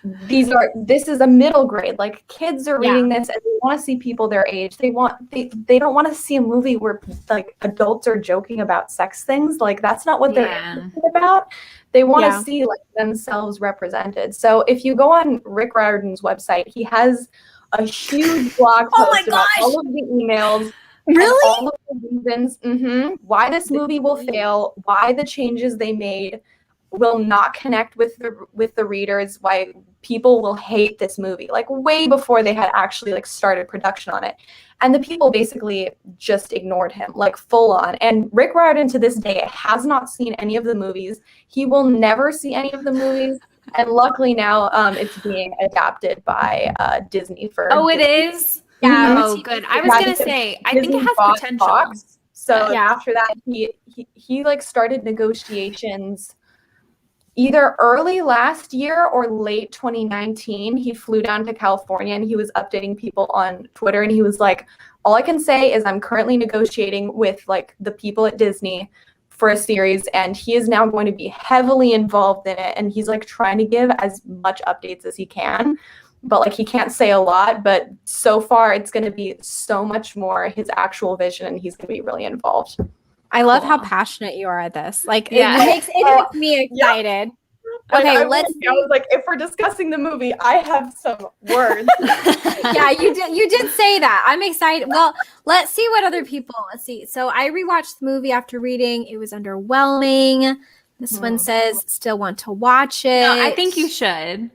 this is a middle grade, like kids are reading this and they want to see people their age. They don't want to see a movie where like adults are joking about sex things. Like that's not what they're interested about. They want to see like themselves represented. So if you go on Rick Riordan's website, he has a huge blog post about all of the emails Really? All of the reasons why this movie will fail, why the changes they made will not connect with the readers, why people will hate this movie, like way before they had actually like started production on it. And the people basically just ignored him, like full on. And Rick Riordan to this day has not seen any of the movies. He will never see any of the movies. And luckily now it's being adapted by Disney for Oh, it Disney. is? Yeah. Oh, good. I was going to say, I think it Disney has bought potential. Fox. So Yeah. after that, he like started negotiations either early last year or late 2019. He flew down to California and he was updating people on Twitter. And he was like, all I can say is I'm currently negotiating with like the people at Disney for a series, and he is now going to be heavily involved in it. And he's like trying to give as much updates as he can, but like he can't say a lot. But so far it's going to be so much more his actual vision, and he's going to be really involved. I love how passionate you are at this. Like, Yeah. it makes me excited. Okay, I was like, if we're discussing the movie, I have some words. Yeah, you did say that. I'm excited. Well, let's see what other people. Let's see. So I rewatched the movie after reading. It was underwhelming. This one says still want to watch it. No, I think you should.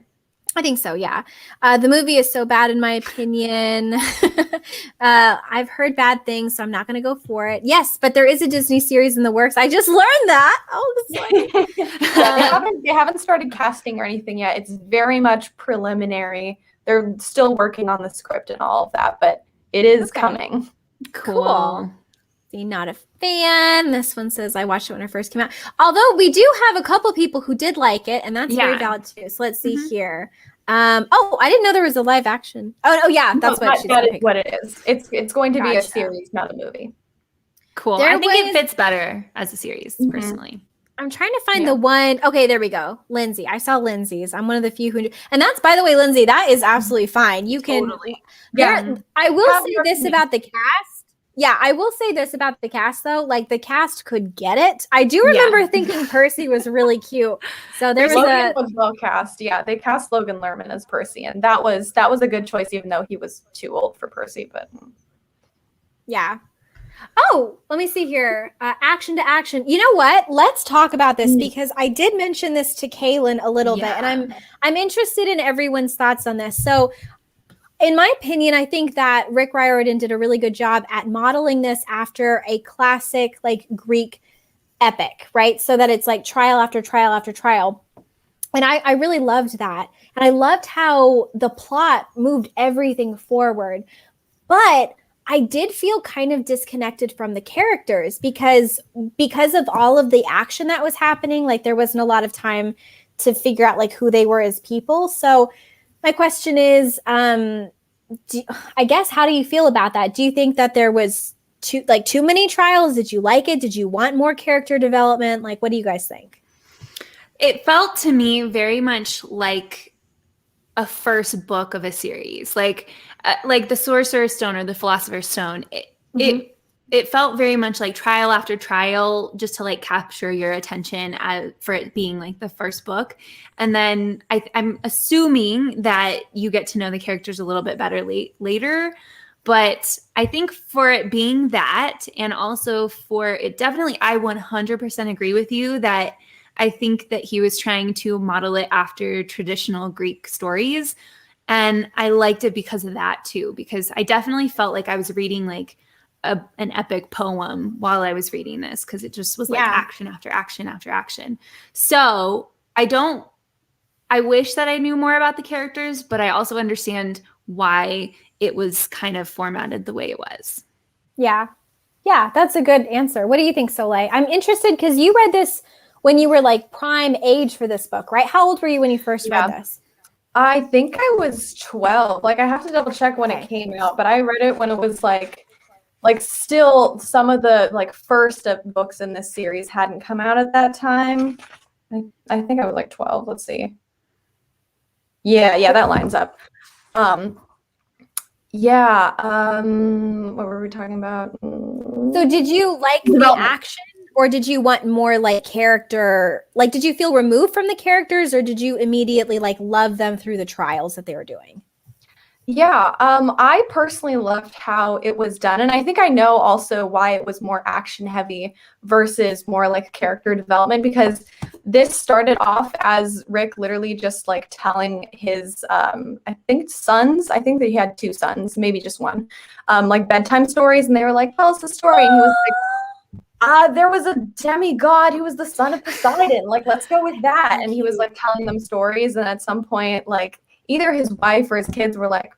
I think so, yeah. The movie is so bad in my opinion. I've heard bad things, so I'm not going to go for it. Yes, but there is a Disney series in the works. I just learned that. They haven't started casting or anything yet. It's very much preliminary. They're still working on the script and all of that, but it is coming. Cool. See, not a fan. This one says I watched it when it first came out. Although we do have a couple people who did like it, and that's very valid too. So let's see here. Oh, I didn't know there was a live action. Oh yeah, that's what she's that is what it is. It's going to be a series, not a movie. Cool. I think it fits better as a series, personally. I'm trying to find the one. Okay, there we go. Lindsay. I saw Lindsay's. I'm one of the few who, and that's, by the way, Lindsay, that is absolutely fine. You can. Totally. I will say this about the cast. Yeah, I will say this about the cast, though. Like, the cast could get it. I do remember thinking Percy was really cute. So there Logan was well cast. Yeah, they cast Logan Lerman as Percy, and that was a good choice, even though he was too old for Percy. But yeah. Oh, let me see here. Action to action. You know what? Let's talk about this because I did mention this to Kaylin a little bit, and I'm interested in everyone's thoughts on this. So, in my opinion, I think that Rick Riordan did a really good job at modeling this after a classic, like, Greek epic, right? So that it's like trial after trial after trial. And I really loved that. And I loved how the plot moved everything forward. But I did feel kind of disconnected from the characters because of all of the action that was happening. Like, there wasn't a lot of time to figure out like who they were as people. So my question is, I guess, how do you feel about that? Do you think that there was too many trials? Did you like it? Did you want more character development? Like, what do you guys think? It felt to me very much like a first book of a series, like the Sorcerer's Stone or the Philosopher's Stone. It felt very much like trial after trial, just to like capture your attention for it being like the first book. And then I'm assuming that you get to know the characters a little bit better later. But I think for it being that, and also for it, definitely, I 100% agree with you that I think that he was trying to model it after traditional Greek stories. And I liked it because of that too, because I definitely felt like I was reading like an epic poem while I was reading this, because it just was like action after action after action. So I wish that I knew more about the characters, but I also understand why it was kind of formatted the way it was. Yeah. Yeah, that's a good answer. What do you think, Soleil? I'm interested because you read this when you were like prime age for this book, right? How old were you when you first read this? I think I was 12. Like, I have to double check when it came out, but I read it when it was like still some of the like first books in this series hadn't come out at that time. I think I was like 12. Let's see. Yeah, that lines up. What were we talking about? So did you like the action, or did you want more like character? Like, did you feel removed from the characters, or did you immediately like love them through the trials that they were doing? Yeah, I personally loved how it was done, and I think I know also why it was more action heavy versus more like character development, because this started off as Rick literally just like telling his I think sons, I think that he had two sons, maybe just one, like bedtime stories, and they were like, tell us a story, and he was like, there was a demigod who was the son of Poseidon, like let's go with that, and he was like telling them stories, and at some point like either his wife or his kids were like,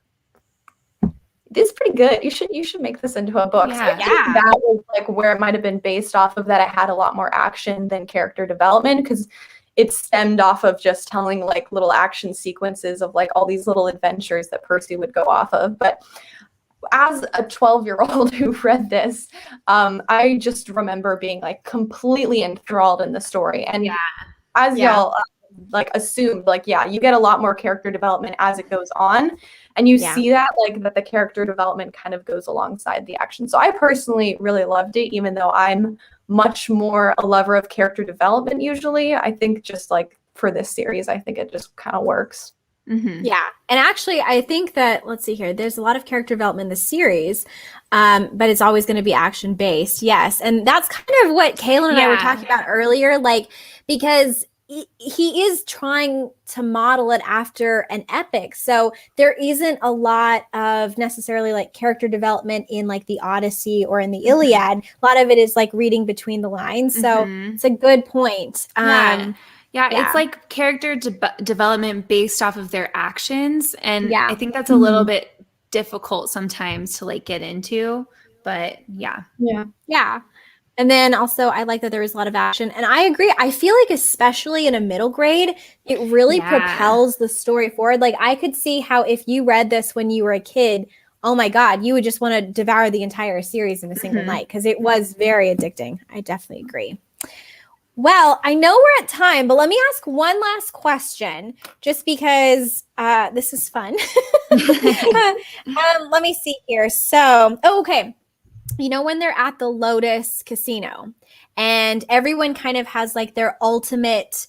this is pretty good. You should make this into a book. Yeah. So I think that was like where it might have been based off of, that it had a lot more action than character development, because it stemmed off of just telling like little action sequences of like all these little adventures that Percy would go off of. But as a 12-year-old who read this, I just remember being like completely enthralled in the story. And as y'all like assumed, like, yeah, you get a lot more character development as it goes on. And you see that, like, that the character development kind of goes alongside the action. So I personally really loved it, even though I'm much more a lover of character development usually. I think just like for this series, I think it just kind of works. Mm-hmm. Yeah. And actually, I think that, let's see here, there's a lot of character development in the series, but it's always going to be action based. Yes. And that's kind of what Kaylin and I were talking about earlier, like, because he is trying to model it after an epic. So there isn't a lot of necessarily like character development in like the Odyssey or in the Iliad. A lot of it is like reading between the lines. So it's a good point. Yeah, it's like character development based off of their actions. And I think that's a little bit difficult sometimes to like get into, but yeah. And then also I like that there was a lot of action, and I agree. I feel like especially in a middle grade, it really propels the story forward. Like I could see how if you read this when you were a kid, oh my God, you would just want to devour the entire series in a single night, because it was very addicting. I definitely agree. Well, I know we're at time, but let me ask one last question, just because this is fun. Let me see here. So, okay. You know, when they're at the Lotus Casino and everyone kind of has like their ultimate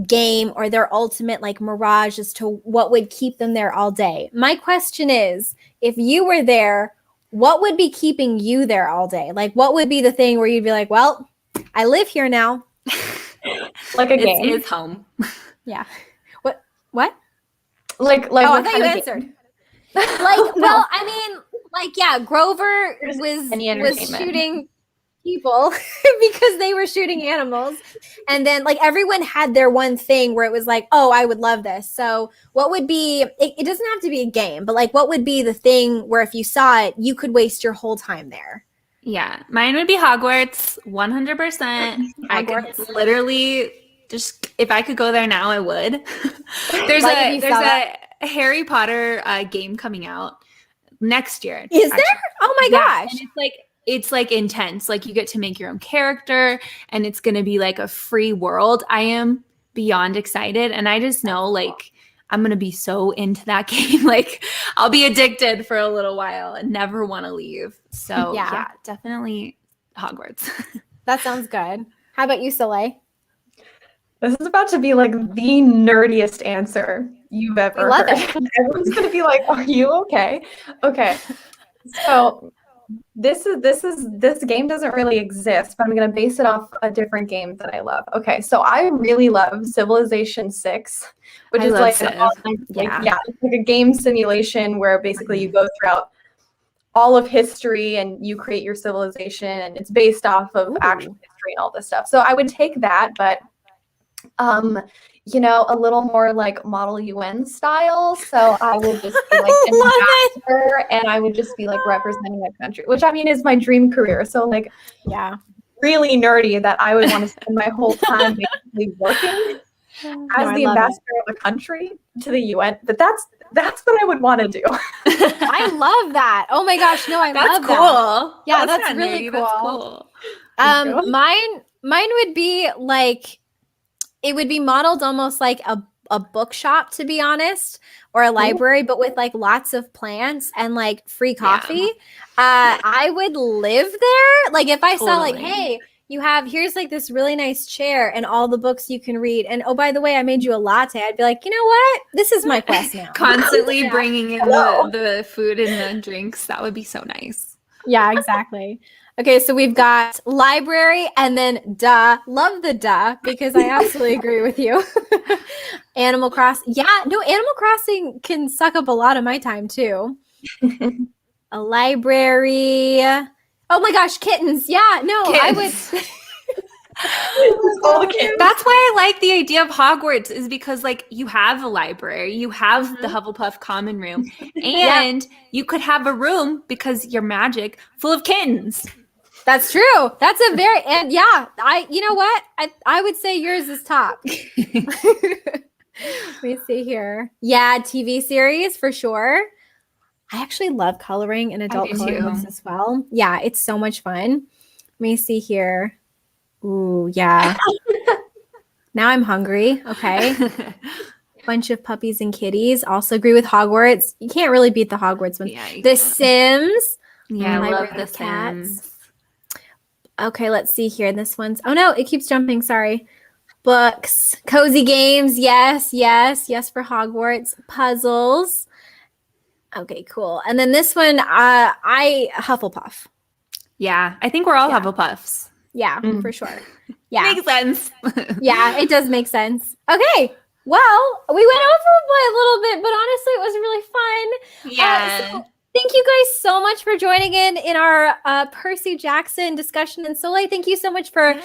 game or their ultimate like mirage as to what would keep them there all day. My question is, if you were there, what would be keeping you there all day? Like, what would be the thing where you'd be like, well, I live here now. Like a game. It's home. Yeah. What? Like oh, I thought you answered. Like, well, I mean, like, yeah, Grover was shooting people because they were shooting animals. And then like everyone had their one thing where it was like, oh, I would love this. So what would be, it doesn't have to be a game, but like what would be the thing where if you saw it, you could waste your whole time there? Yeah, mine would be Hogwarts, 100%. I could literally just, if I could go there now, I would. There's a Harry Potter game coming out next year. Is there? Oh my gosh. And it's like intense. Like you get to make your own character and it's going to be like a free world. I am beyond excited. And I just know like I'm going to be so into that game. Like I'll be addicted for a little while and never want to leave. So yeah, definitely Hogwarts. That sounds good. How about you, Soleil? This is about to be like the nerdiest answer you've ever heard. Everyone's going to be like, are you okay? Okay. So this game doesn't really exist, but I'm going to base it off a different game that I love. Okay. So I really love Civilization 6, which is like, it's like a game simulation where basically you go throughout all of history and you create your civilization, and it's based off of actual history and all this stuff. So I would take that, but you know, a little more like Model UN style. So I would just be like ambassador, and I would just be like representing my country, which I mean is my dream career. So like, really nerdy that I would want to spend my whole time basically working as the ambassador of a country to the UN. But that's what I would want to do. I love that. Oh my gosh, no, I love that. Cool. Yeah, that's really cool. That's cool. Mine would be like, it would be modeled almost like a bookshop, to be honest, or a library, but with like lots of plants and like free coffee. I would live there. Like if I saw like, hey, here's like this really nice chair and all the books you can read. And oh, by the way, I made you a latte. I'd be like, you know what? This is my quest now. Constantly bringing in the food and the drinks. That would be so nice. Yeah, exactly. Okay, so we've got library and then duh. Love the duh because I absolutely agree with you. Animal Crossing. Yeah, no, Animal Crossing can suck up a lot of my time too. A library. Oh my gosh, kittens. Yeah, no, kittens. I would. That's why I like the idea of Hogwarts is because like you have a library, you have the Hufflepuff common room, and you could have a room because you're magic full of kittens. That's true. That's a very and you know what? I would say yours is top. Let me see here. Yeah, TV series for sure. I actually love coloring and adult coloring books as well. Yeah, it's so much fun. Let me see here. Ooh, yeah. Now I'm hungry. Okay. Bunch of puppies and kitties. Also agree with Hogwarts. You can't really beat the Hogwarts one. Yeah, The Sims. Yeah, I love the Sims. Okay, let's see here. This one's oh no, it keeps jumping. Sorry. Books, cozy games. Yes for Hogwarts. Puzzles. Okay, cool. And then this one, I Hufflepuff. Yeah, I think we're all Hufflepuffs. Yeah, for sure. Yeah. Makes sense. Yeah, it does make sense. Okay. Well, we went over by a little bit, but honestly, it was really fun. Yeah. So thank you guys so much for joining in our Percy Jackson discussion. And Soleil, thank you so much for, by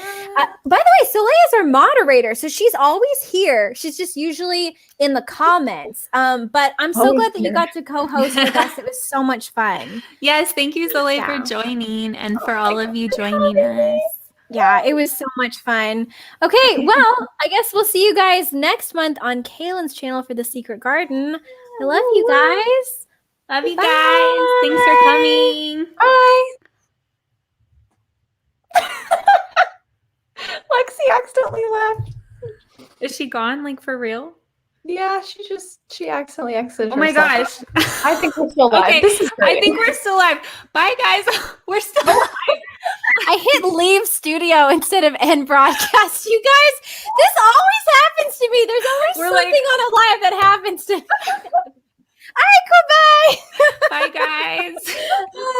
the way, Soleil is our moderator. So she's always here. She's just usually in the comments. But I'm so glad that you got to co-host with us. It was so much fun. Yes, thank you, Soleil, for joining and for all of you joining us. Yeah, it was so much fun. Okay, well, I guess we'll see you guys next month on Kaylin's channel for The Secret Garden. I love you guys. Love you guys. Thanks for coming. Bye. Lexi accidentally left. Is she gone, like for real? Yeah, she accidentally exited. Oh my gosh. I think we're still live. Okay, This is great. I think we're still live. Bye guys. We're still live. I hit leave studio instead of end broadcast. You guys, this always happens to me. There's always something on a live that happens to me. All right, goodbye. Bye guys.